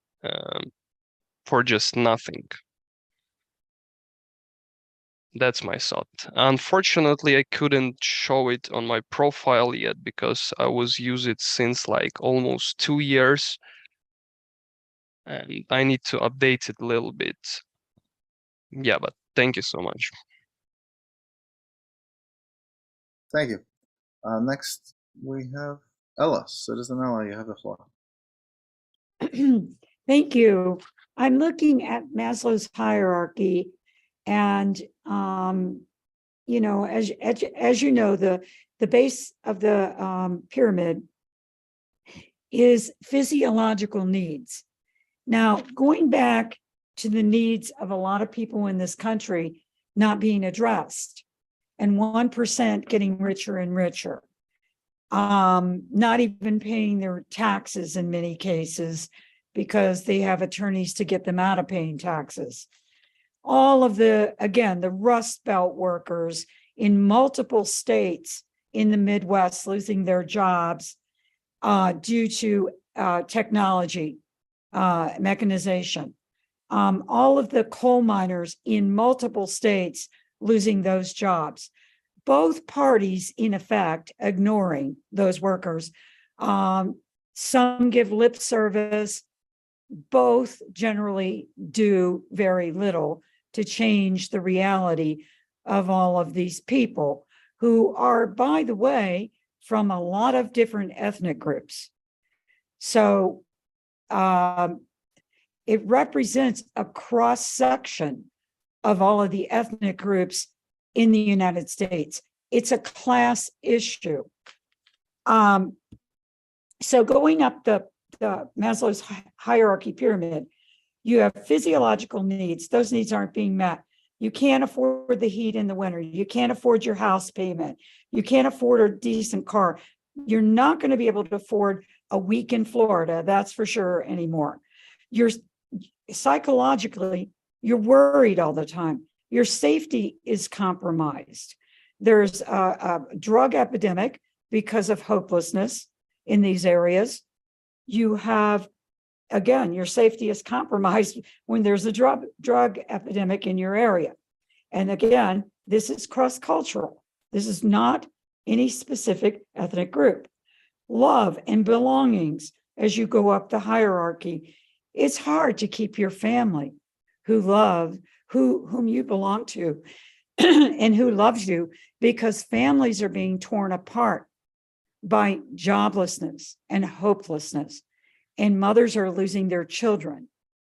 for just nothing. That's my thought. Unfortunately, I couldn't show it on my profile yet because I was using it since like almost 2 years, and I need to update it a little bit. Yeah, but thank you so much. Thank you. Next, we have Ella. Citizen Ella, you have the floor. Thank you. I'm looking at Maslow's hierarchy, and you know, as you know, the base of the pyramid is physiological needs. Now, going back to the needs of a lot of people in this country not being addressed, and 1% getting richer and richer, not even paying their taxes in many cases because they have attorneys to get them out of paying taxes. All of the, again, the Rust Belt workers in multiple states in the Midwest losing their jobs, due to technology, mechanization. All of the coal miners in multiple states losing those jobs. Both parties, in effect, ignoring those workers. Some give lip service. Both generally do very little to change the reality of all of these people who are, by the way, from a lot of different ethnic groups. So it represents a cross section of all of the ethnic groups in the United States. It's a class issue. So going up the Maslow's hierarchy pyramid, you have physiological needs. Those needs aren't being met. You can't afford the heat in the winter. You can't afford your house payment. You can't afford a decent car. You're not going to be able to afford a week in Florida, that's for sure, anymore. You're psychologically, you're worried all the time. Your safety is compromised. There's a drug epidemic because of hopelessness in these areas. You have, again, your safety is compromised when there's a drug epidemic in your area. And again, this is cross-cultural. This is not any specific ethnic group. Love and belongings as you go up the hierarchy. It's hard to keep your family whom you belong to and who loves you, because families are being torn apart by joblessness and hopelessness, and mothers are losing their children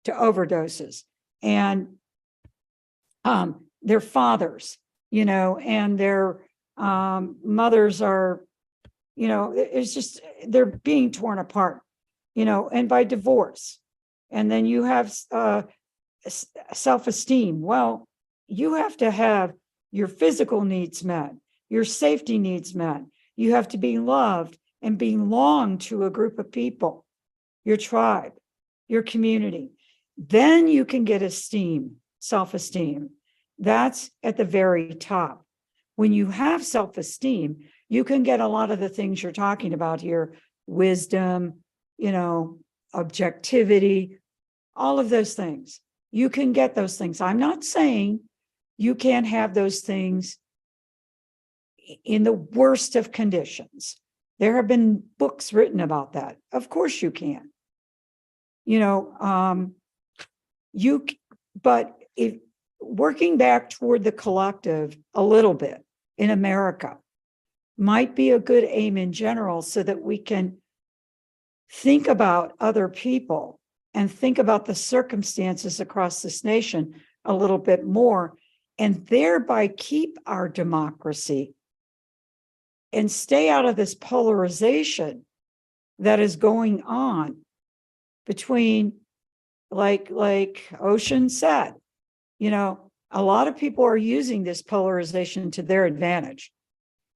to overdoses, and their fathers, and their mothers are, it's just, they're being torn apart, and by divorce. And then you have self-esteem. Well, you have to have your physical needs met, your safety needs met. You have to be loved and belong to a group of people, your tribe, your community. Then you can get esteem, self-esteem. That's at the very top. When you have self-esteem, you can get a lot of the things you're talking about here, wisdom, objectivity, all of those things. You can get those things. I'm not saying you can't have those things in the worst of conditions. There have been books written about that. Of course you can. But if working back toward the collective a little bit in America might be a good aim in general, so that we can think about other people and think about the circumstances across this nation a little bit more, and thereby keep our democracy and stay out of this polarization that is going on between, like Ocean said, a lot of people are using this polarization to their advantage,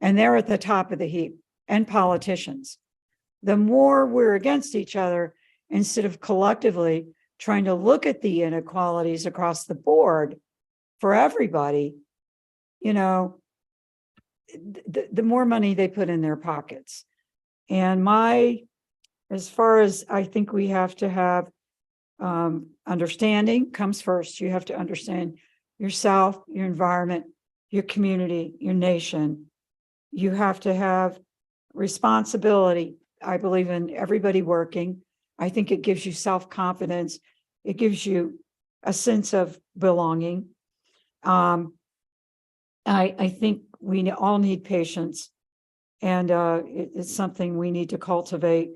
and they're at the top of the heap, and politicians. The more we're against each other, instead of collectively trying to look at the inequalities across the board for everybody, the more money they put in their pockets. And as far as I think we have to have understanding comes first. You have to understand yourself, your environment, your community, your nation. You have to have responsibility. I believe in everybody working. I think it gives you self-confidence. It gives you a sense of belonging. I think we all need patience, and it's something we need to cultivate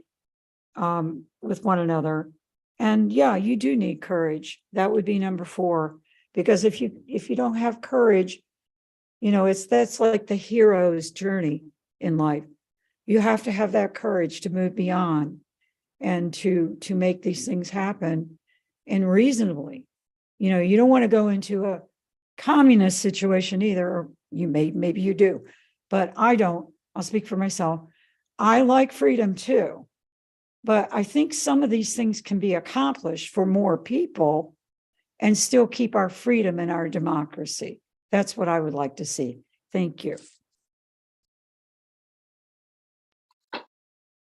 with one another. And yeah, you do need courage. That would be number 4, because if you don't have courage, that's like the hero's journey in life. You have to have that courage to move beyond and to make these things happen, and reasonably. You don't want to go into a communist situation either, or maybe you do, but I don't. I'll speak for myself. I like freedom too, but I think some of these things can be accomplished for more people and still keep our freedom and our democracy. That's what I would like to see. Thank you.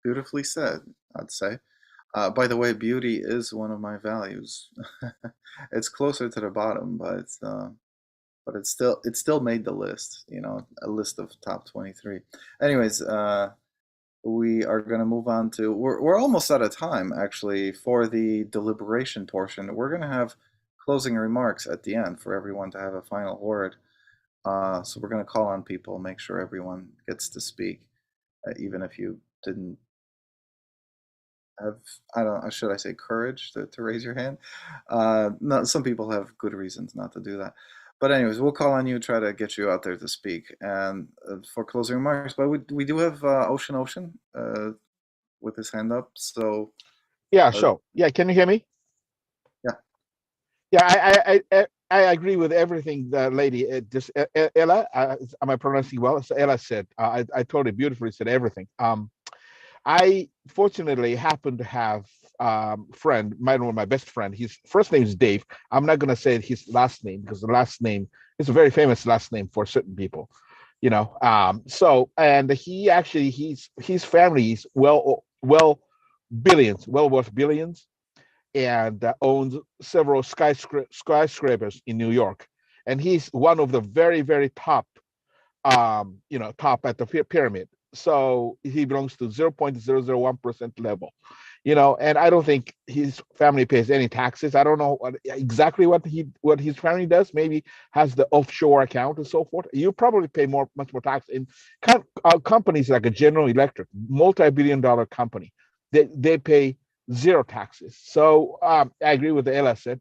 Beautifully said, I'd say. By the way, beauty is one of my values. It's closer to the bottom, but it still made the list. You know, a list of top 23. Anyways, we are going to move on to. We're almost out of time actually for the deliberation portion. We're going to have closing remarks at the end for everyone to have a final word. So we're going to call on people, make sure everyone gets to speak, even if you didn't have, I don't, should I say courage to raise your hand? No, some people have good reasons not to do that. But anyways, we'll call on you, try to get you out there to speak. And for closing remarks, but we do have Ocean with his hand up. So Yeah, sure. Yeah, can you hear me? Yeah. Yeah, I agree with everything the lady, Ella, am I pronouncing well? So Ella said, I totally beautifully said everything. I fortunately happen to have friend, one of my best friend. His first name is Dave. I'm not gonna say his last name because the last name is a very famous last name for certain people, you know. So and he actually his family is well worth billions, and owns several skyscrapers in New York, and he's one of the very top, top at the pyramid. So he belongs to 0.001% level, and I don't think his family pays any taxes. I don't know exactly what his family does. Maybe has the offshore account and so forth. You probably pay much more tax in companies like a General Electric, multi-billion-dollar company. They pay zero taxes. So I agree with the Ella said.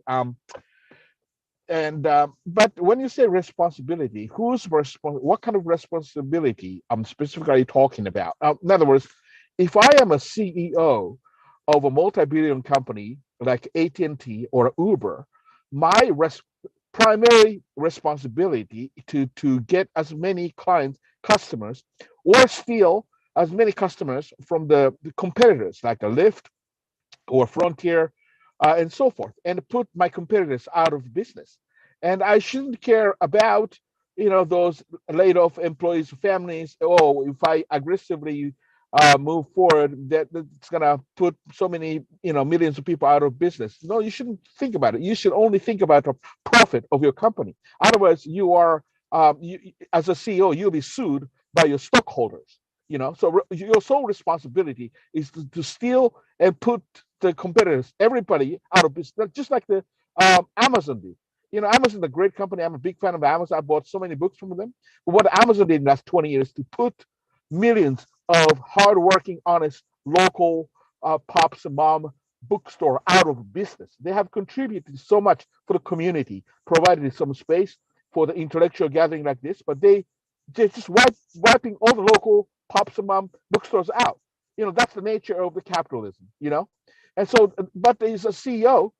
But when you say responsibility, what kind of responsibility I'm specifically talking about? In other words, if I am a CEO of a multi-billion company like AT&T or Uber, my primary responsibility to get as many customers, or steal as many customers from the competitors like a Lyft or Frontier, and so forth, and put my competitors out of business. And I shouldn't care about those laid off employees' families. Oh, if I aggressively move forward, that's gonna put so many millions of people out of business. No, you shouldn't think about it. You should only think about the profit of your company. Otherwise, you are as a CEO, you'll be sued by your stockholders. So your sole responsibility is to steal and put the competitors, everybody, out of business, just like the Amazon did. Amazon is a great company. I'm a big fan of Amazon. I bought so many books from them. But what Amazon did in the last 20 years to put millions of hardworking, honest, local pops and mom bookstore out of business. They have contributed so much for the community, provided some space for the intellectual gathering like this, but they're just wiping all the local pops and mom bookstores out. That's the nature of the capitalism, And so, but as a CEO,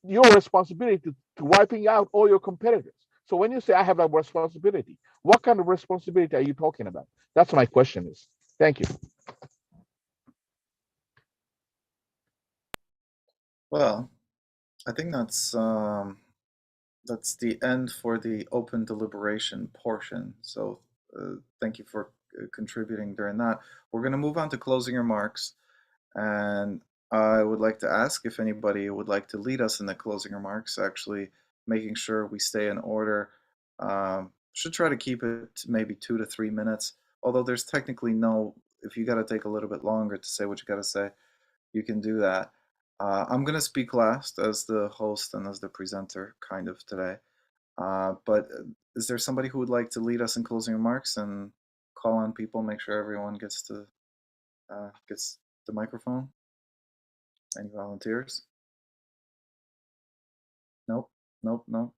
your responsibility to wiping out all your competitors. So when you say I have a responsibility, what kind of responsibility are you talking about? That's my question is. Thank you. Well, I think that's the end for the open deliberation portion. So thank you for contributing during that. We're going to move on to closing remarks, and I would like to ask if anybody would like to lead us in the closing remarks, actually making sure we stay in order. Should try to keep it to maybe 2 to 3 minutes, although there's technically no, if you got to take a little bit longer to say what you got to say, you can do that. I'm going to speak last as the host and as the presenter kind of today. But is there somebody who would like to lead us in closing remarks and call on people, make sure everyone gets the microphone? Any volunteers? Nope. None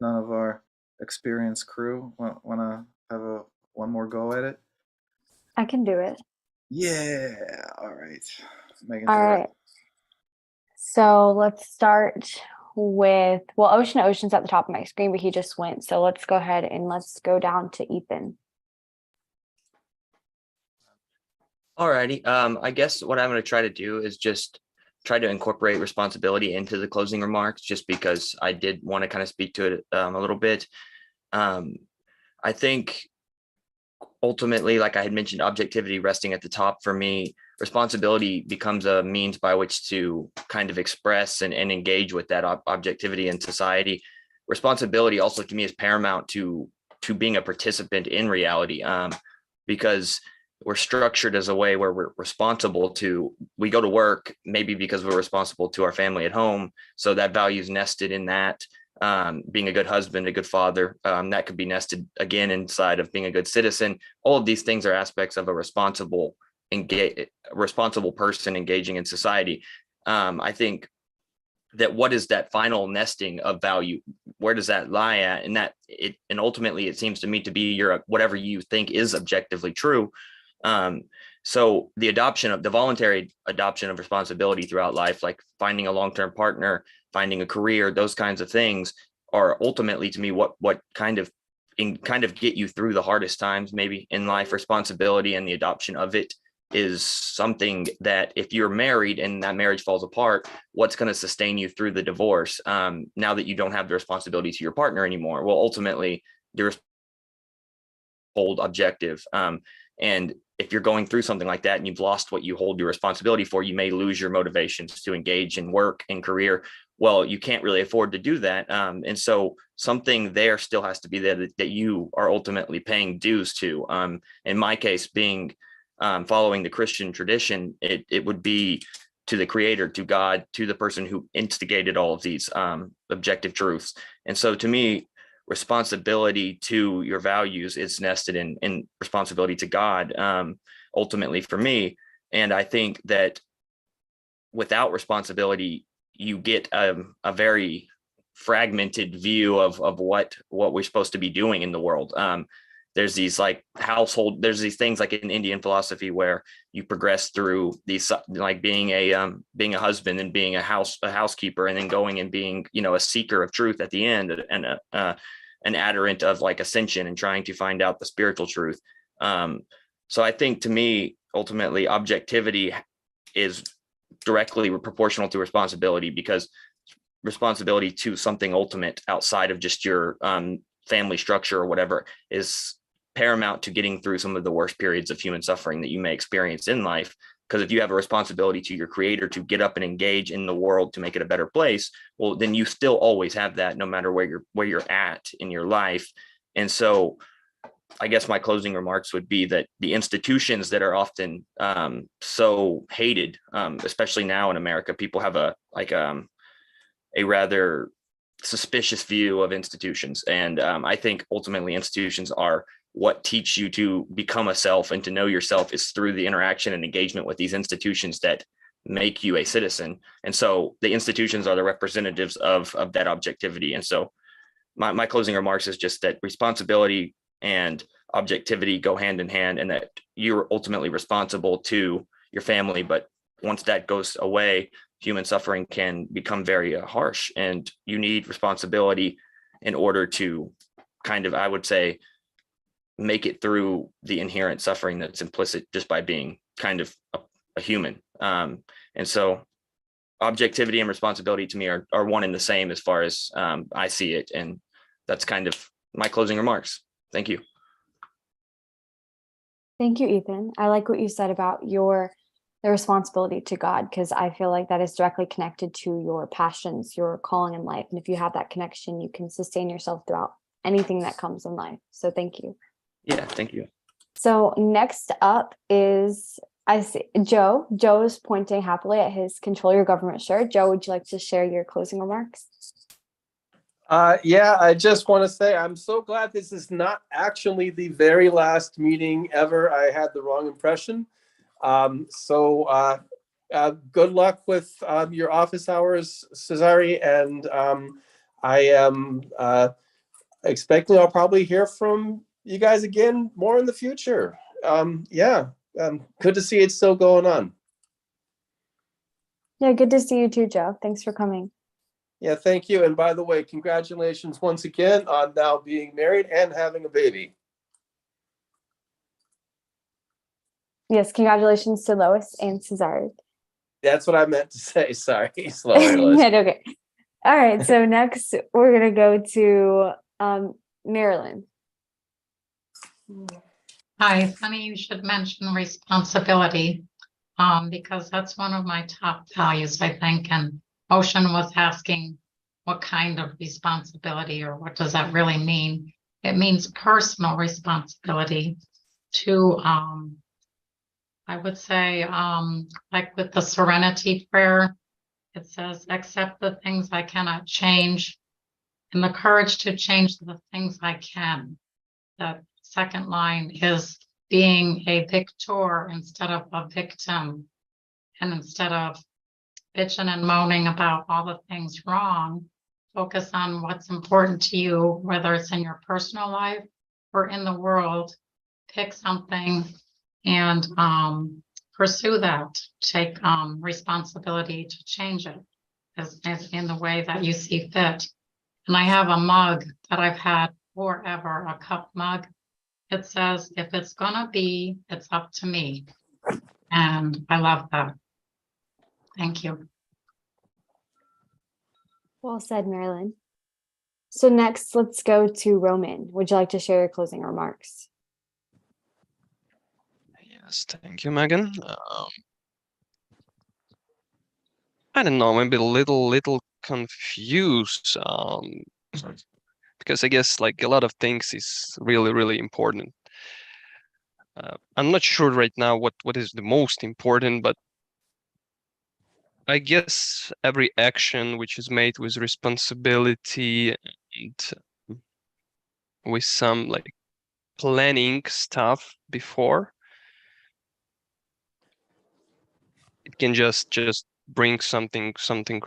of our experienced crew want to have one more go at it. I can do it. Yeah. All right. Megan, All right. So let's start with, well, Ocean's at the top of my screen, but he just went. So let's go ahead and let's go down to Ethan. Alrighty. I guess what I'm going to try to do is just try to incorporate responsibility into the closing remarks, just because I did want to kind of speak to it a little bit. I think ultimately, like I had mentioned, objectivity resting at the top for me, responsibility becomes a means by which to kind of express and engage with that objectivity in society. Responsibility also to me is paramount to being a participant in reality, because we're structured as a way where we're responsible to, we go to work maybe because we're responsible to our family at home. So that value is nested in that. Being a good husband, a good father, that could be nested again inside of being a good citizen. All of these things are aspects of a responsible person engaging in society. I think that what is that final nesting of value? Where does that lie at? And ultimately, it seems to me to be whatever you think is objectively true. So the voluntary adoption of responsibility throughout life, like finding a long-term partner, finding a career, those kinds of things are ultimately to me what kind of get you through the hardest times maybe in life. Responsibility and the adoption of it is something that if you're married and that marriage falls apart, what's going to sustain you through the divorce, now that you don't have the responsibility to your partner anymore? Well, ultimately, there's hold objective. And if you're going through something like that and you've lost what you hold your responsibility for, you may lose your motivations to engage in work and career. Well, you can't really afford to do that. And so something there still has to be there that you are ultimately paying dues to. In my case, being following the Christian tradition, it would be to the creator, to God, to the person who instigated all of these objective truths. And so to me, responsibility to your values is nested in responsibility to God, ultimately for me. And I think that without responsibility, you get a very fragmented view of what we're supposed to be doing in the world. There's these there's these things like in Indian philosophy where you progress through these, like being a husband and being a housekeeper, and then going and being, a seeker of truth at the end, and an adherent of like ascension and trying to find out the spiritual truth. So I think to me, ultimately, objectivity is directly proportional to responsibility, because responsibility to something ultimate outside of just your family structure or whatever is paramount to getting through some of the worst periods of human suffering that you may experience in life. Because if you have a responsibility to your creator to get up and engage in the world to make it a better place, well, then you still always have that no matter where you're at in your life. And so I guess my closing remarks would be that the institutions that are often so hated, especially now in America, people have a rather suspicious view of institutions. And I think ultimately institutions are what teach you to become a self, and to know yourself is through the interaction and engagement with these institutions that make you a citizen. And so the institutions are the representatives of that objectivity. And so my closing remarks is just that responsibility and objectivity go hand in hand, and that you're ultimately responsible to your family. But once that goes away, human suffering can become very harsh, and you need responsibility in order to kind of, I would say, make it through the inherent suffering that's implicit just by being kind of a human. And so objectivity and responsibility to me are one and the same as far as I see it. And that's kind of my closing remarks. Thank you. Thank you, Ethan. I like what you said about the responsibility to God, because I feel like that is directly connected to your passions, your calling in life. And if you have that connection, you can sustain yourself throughout anything that comes in life. So thank you. Yeah, thank you. So next up is, I see Joe. Joe is pointing happily at his Control Your Government shirt. Joe, would you like to share your closing remarks? Yeah, I just want to say I'm so glad this is not actually the very last meeting ever. I had the wrong impression. So good luck with your office hours, Cesare, and I am expecting I'll probably hear from you guys again more in the future. Good to see it still going on. Yeah, good to see you too, Joe. Thanks for coming. Yeah, thank you. And by the way, congratulations once again on now being married and having a baby. Yes, congratulations to Lois and Cesare. That's what I meant to say. Sorry. Slower, Lois. Okay. All right. So next we're going to go to Marilyn. Hi, it's funny you should mention responsibility, because that's one of my top values, I think, and Ocean was asking what kind of responsibility or what does that really mean? It means personal responsibility to, I would say, like with the Serenity Prayer, it says, accept the things I cannot change and the courage to change the things I can. The second line is being a victor instead of a victim. And instead of bitching and moaning about all the things wrong, focus on what's important to you, whether it's in your personal life or in the world. Pick something and pursue that. Take responsibility to change it as in the way that you see fit. And I have a mug that I've had forever, a cup mug. It says, if it's gonna be, it's up to me. And I love that. Thank you. Well said, Marilyn. So next, let's go to Roman. Would you like to share your closing remarks? Yes, thank you, Megan. I don't know, maybe a little confused, because I guess like a lot of things is really important. I'm not sure right now what is the most important, but I guess every action which is made with responsibility and with some like planning stuff before, it can just bring something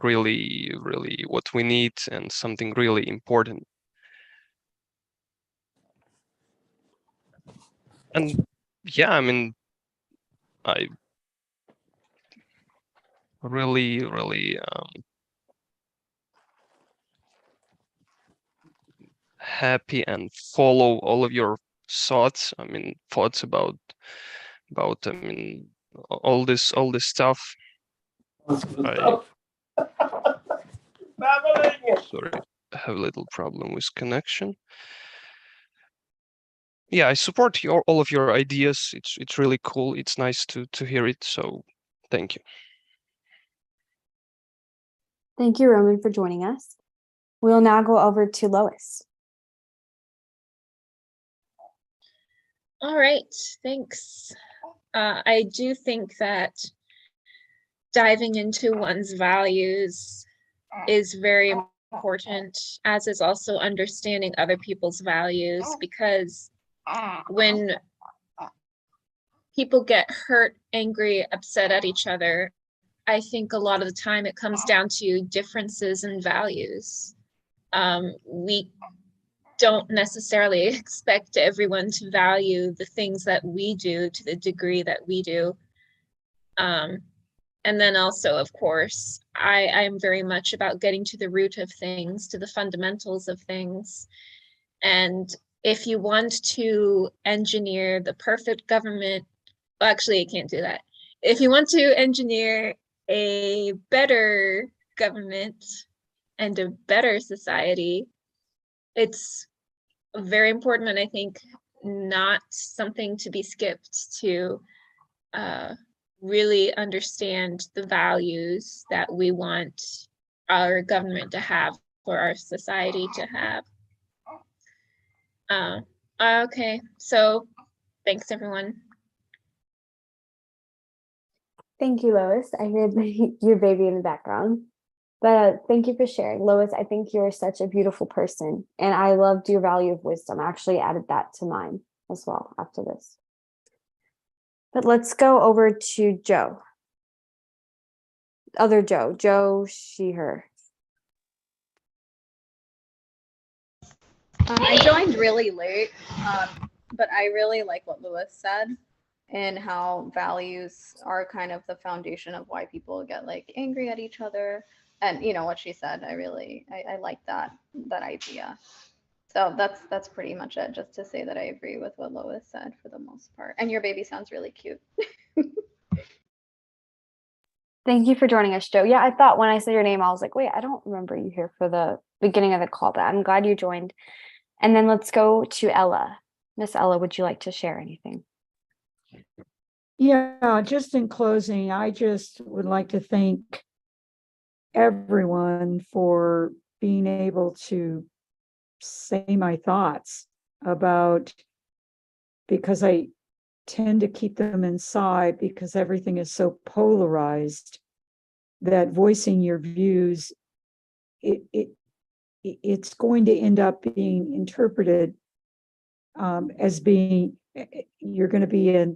really what we need and something really important. And yeah, I mean, I really happy and follow all of your thoughts. I mean, thoughts about I mean all this stuff. Sorry, I have a little problem with connection. Yeah, I support all of your ideas. It's really cool. It's nice to hear it. So thank you. Thank you, Roman, for joining us. We'll now go over to Lois. All right, thanks. I do think that diving into one's values is very important, as is also understanding other people's values, because when people get hurt, angry, upset at each other, I think a lot of the time it comes down to differences in values. We don't necessarily expect everyone to value the things that we do to the degree that we do. And then also, of course, I'm very much about getting to the root of things, to the fundamentals of things. And if you want to engineer the perfect government, well, actually, I can't do that. If you want to engineer a better government and a better society, it's very important, and I think not something to be skipped, to really understand the values that we want our government to have, or our society to have. Okay, so thanks everyone. Thank you, Lois. I heard your baby in the background. But thank you for sharing. Lois, I think you're such a beautiful person. And I loved your value of wisdom. I actually added that to mine as well after this. But let's go over to Joe. Other Joe, she, her. I joined really late, but I really like what Lewis said and how values are kind of the foundation of why people get like angry at each other. And you know what she said, I like that idea. So that's pretty much it, just to say that I agree with what Lois said for the most part. And your baby sounds really cute. Thank you for joining us, Joe. Yeah, I thought when I said your name, I was like, wait, I don't remember you here for the beginning of the call, but I'm glad you joined. And then let's go to Ella. Miss Ella, would you like to share anything? Yeah, just in closing, I just would like to thank everyone for being able to say my thoughts about, because I tend to keep them inside because everything is so polarized, that voicing your views, it's going to end up being interpreted as being, you're going to be a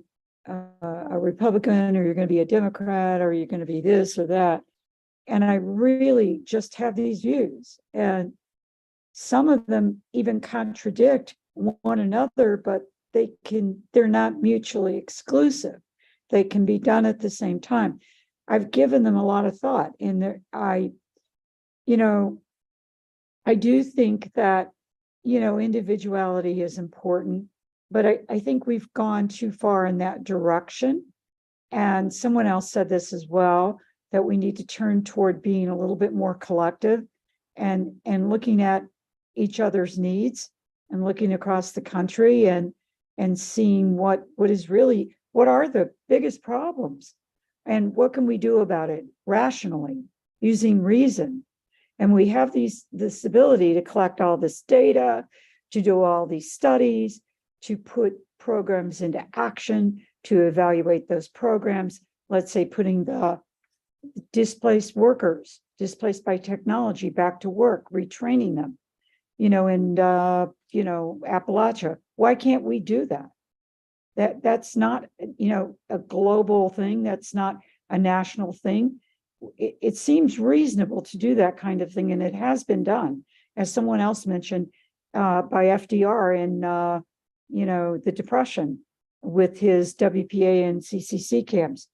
Republican, or you're going to be a Democrat, or you're going to be this or that. And I really just have these views, and some of them even contradict one another, but they're not mutually exclusive. They can be done at the same time. I've given them a lot of thought in there. I do think that, individuality is important, but I think we've gone too far in that direction. And someone else said this as well, that we need to turn toward being a little bit more collective and looking at each other's needs and looking across the country and seeing what are the biggest problems and what can we do about it rationally, using reason. And we have this ability to collect all this data, to do all these studies, to put programs into action, to evaluate those programs. Let's say putting the displaced workers, displaced by technology, back to work, retraining them, in Appalachia. Why can't we do that? That's not, a global thing. That's not a national thing. It seems reasonable to do that kind of thing, and it has been done, as someone else mentioned, by FDR in the Depression with his WPA and CCC camps.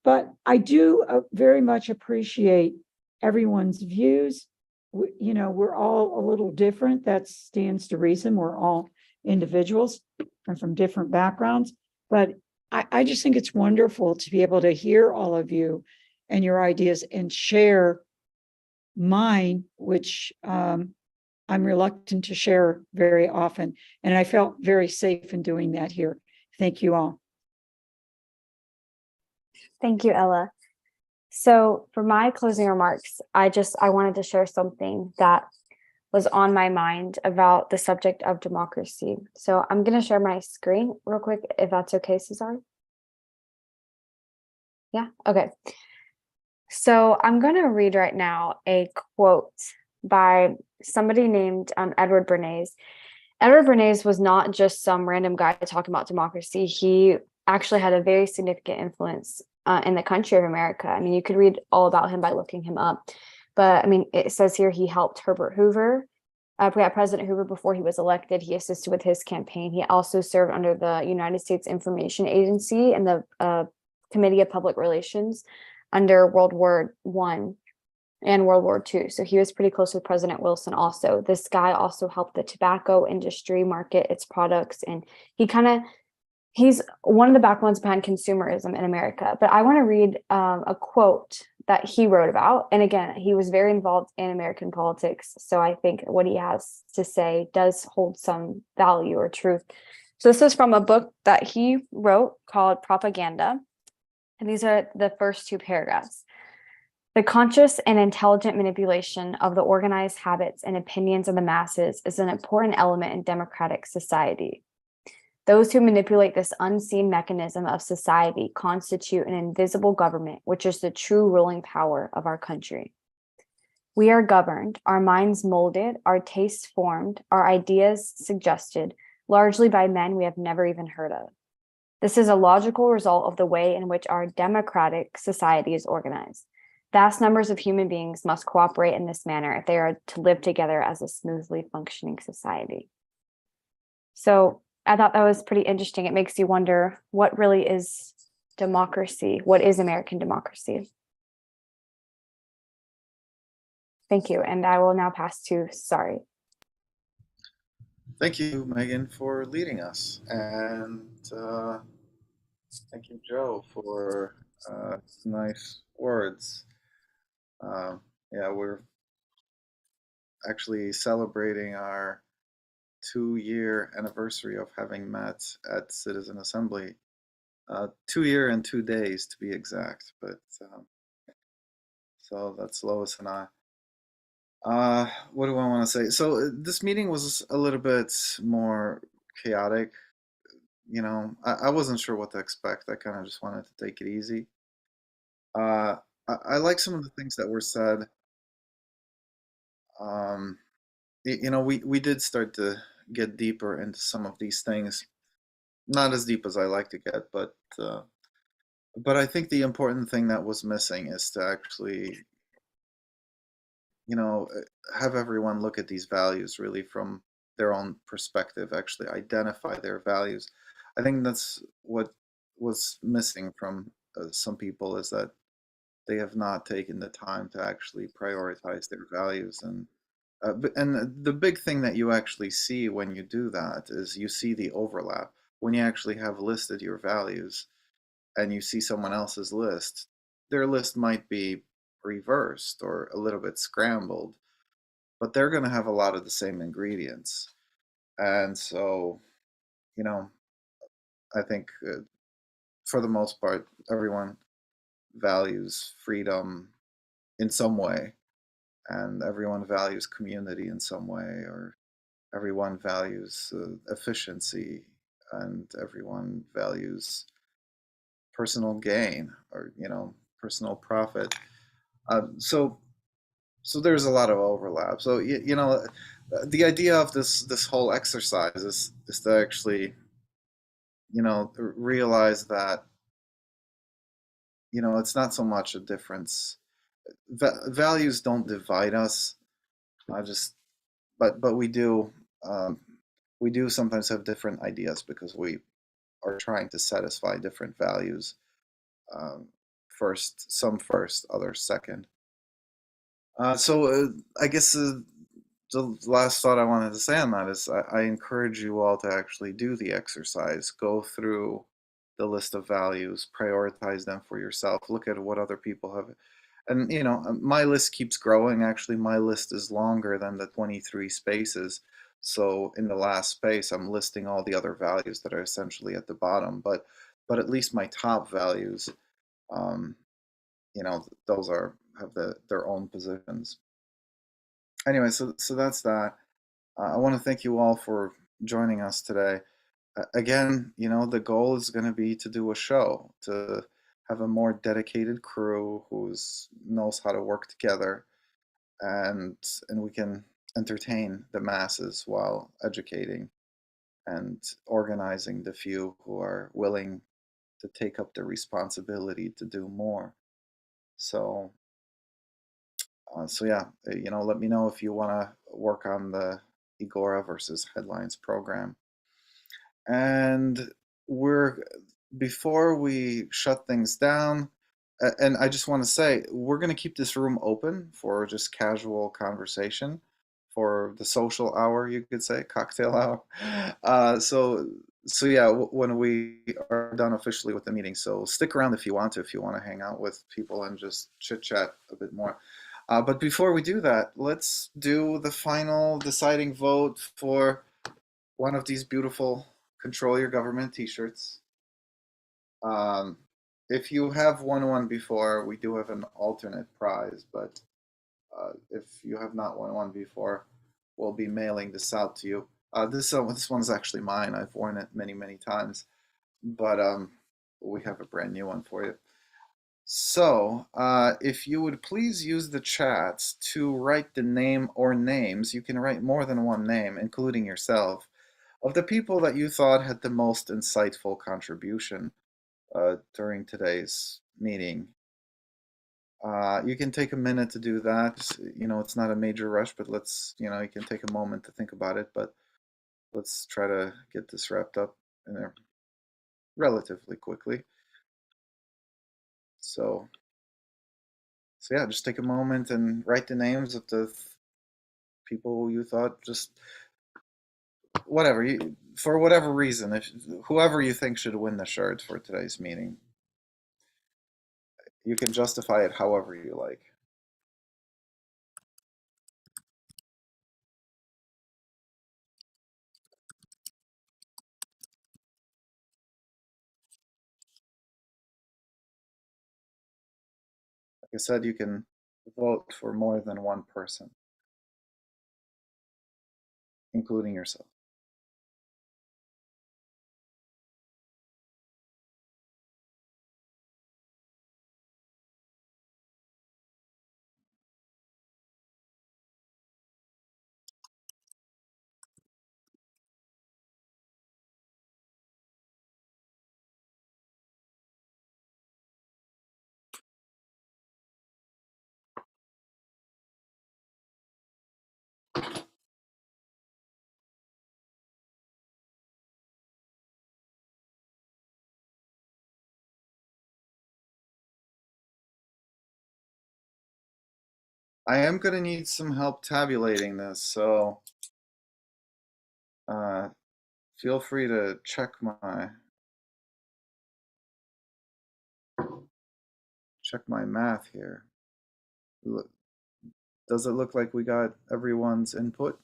But I do very much appreciate everyone's views. We're all a little different. That stands to reason. We're all individuals and from different backgrounds. But I just think it's wonderful to be able to hear all of you and your ideas and share mine, which I'm reluctant to share very often. And I felt very safe in doing that here. Thank you all. Thank you, Ella. So for my closing remarks, I wanted to share something that was on my mind about the subject of democracy. So I'm going to share my screen real quick, if that's okay, Cesar. Yeah, okay. So I'm going to read right now a quote by somebody named Edward Bernays. Edward Bernays was not just some random guy talking about democracy. He actually had a very significant influence in the country of America. I mean, you could read all about him by looking him up. But I mean, it says here he helped Herbert Hoover, President Hoover, before he was elected. He assisted with his campaign. He also served under the United States Information Agency and the Committee of Public Relations under World War I and World War II. So he was pretty close with President Wilson also. This guy also helped the tobacco industry market its products. And he's one of the backbones behind consumerism in America. But I want to read a quote that he wrote about. And again, he was very involved in American politics. So I think what he has to say does hold some value or truth. So this is from a book that he wrote called Propaganda. And these are the first two paragraphs. The conscious and intelligent manipulation of the organized habits and opinions of the masses is an important element in democratic society. Those who manipulate this unseen mechanism of society constitute an invisible government, which is the true ruling power of our country. We are governed, our minds molded, our tastes formed, our ideas suggested, largely by men we have never even heard of. This is a logical result of the way in which our democratic society is organized. Vast numbers of human beings must cooperate in this manner if they are to live together as a smoothly functioning society. So I thought that was pretty interesting. It makes you wonder, what really is democracy? What is American democracy? Thank you. And I will now pass to Sari. Thank you, Megan, for leading us. And thank you, Joe, for nice words. Yeah, we're actually celebrating our 2-year anniversary of having met at Citizen Assembly. 2 year and 2 days to be exact, but so that's Lois and I. What do I want to say? So this meeting was a little bit more chaotic. You know, I wasn't sure what to expect. I kind of just wanted to take it easy. I like some of the things that were said. Um, you know, we did start to get deeper into some of these things. Not as deep as I like to get, but I think the important thing that was missing is to actually, you know, have everyone look at these values really from their own perspective, actually identify their values. I think that's what was missing from some people, is that they have not taken the time to actually prioritize their values. And the big thing that you actually see when you do that is you see the overlap. When you actually have listed your values and you see someone else's list, their list might be reversed or a little bit scrambled, but they're going to have a lot of the same ingredients. And so, you know, I think for the most part, everyone values freedom in some way, and everyone values community in some way, or everyone values efficiency, and everyone values personal gain, or personal profit. So there's a lot of overlap. So the idea of this whole exercise is to actually realize that it's not so much a difference. Values don't divide us. I just but we do sometimes have different ideas because we are trying to satisfy different values. um, some first, others second. I guess the last thought I wanted to say on that is I encourage you all to actually do the exercise. Go through the list of values, prioritize them for yourself, look at what other people have. And my list keeps growing. Actually, my list is longer than the 23 spaces. So in the last space, I'm listing all the other values that are essentially at the bottom. But at least my top values, um, those have their own positions. Anyway, so that's that. I want to thank you all for joining us today. Again, the goal is going to be to do a show, to have a more dedicated crew who knows how to work together, and we can entertain the masses while educating and organizing the few who are willing to take up the responsibility to do more. So yeah, let me know if you want to work on the Igora versus Headlines program. And before we shut things down, and I just want to say, we're going to keep this room open for just casual conversation, for the social hour, you could say, cocktail hour. So yeah, when we are done officially with the meeting. So stick around if you want to hang out with people and just chit chat a bit more. But before we do that, let's do the final deciding vote for one of these beautiful Control Your Government t-shirts. If you have won one before, we do have an alternate prize, but if you have not won one before, we'll be mailing this out to you. This one's actually mine. I've worn it many, many times, but we have a brand new one for you. So if you would please use the chat to write the name or names, you can write more than one name, including yourself, of the people that you thought had the most insightful contribution during today's meeting. You can take a minute to do that. It's not a major rush, but you can take a moment to think about it, but let's try to get this wrapped up in there relatively quickly. So yeah, just take a moment and write the names of the people you thought, just whatever, for whatever reason, whoever you think should win the shirt for today's meeting. You can justify it however you like. I said, you can vote for more than one person, including yourself. I am going to need some help tabulating this, so feel free to check my math here. Does it look like we got everyone's input?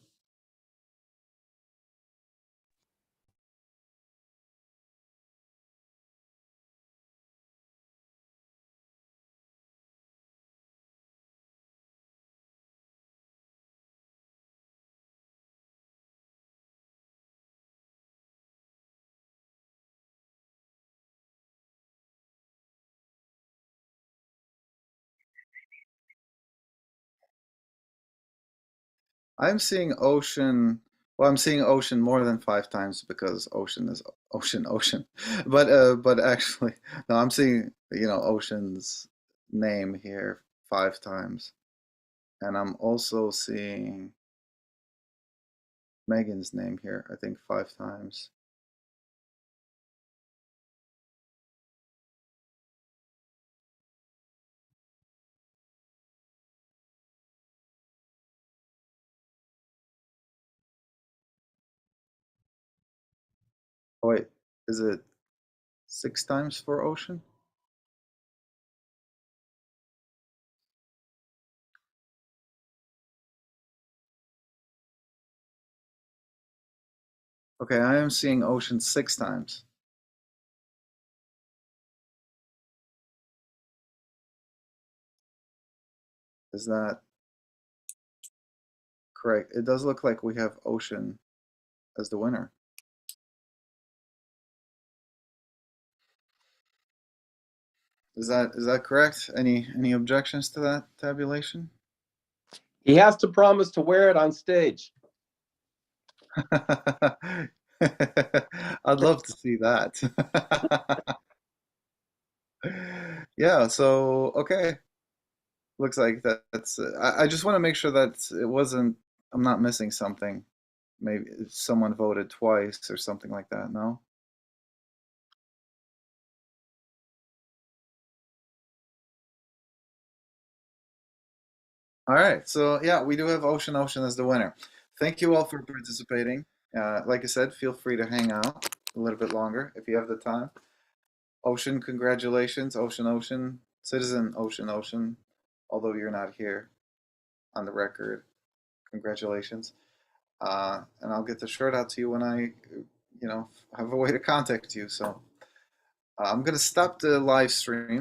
I'm seeing ocean. Well, I'm seeing ocean more than 5 times because ocean is ocean. But actually, no, I'm seeing, ocean's name here 5 times, and I'm also seeing Megan's name here, I think 5 times. Oh wait, is it 6 times for ocean? Okay, I am seeing ocean 6 times. Is that correct? It does look like we have ocean as the winner. Is that correct? Any objections to that tabulation? He has to promise to wear it on stage. I'd love to see that. Yeah, so okay. Looks like that's I just want to make sure that it wasn't, I'm not missing something. Maybe someone voted twice or something like that, no? All right, so yeah, we do have Ocean as the winner. Thank you all for participating. Like I said, feel free to hang out a little bit longer if you have the time. Ocean, congratulations, Ocean, citizen Ocean, although you're not here on the record, congratulations. And I'll get the shirt out to you when I, have a way to contact you. So I'm going to stop the live stream.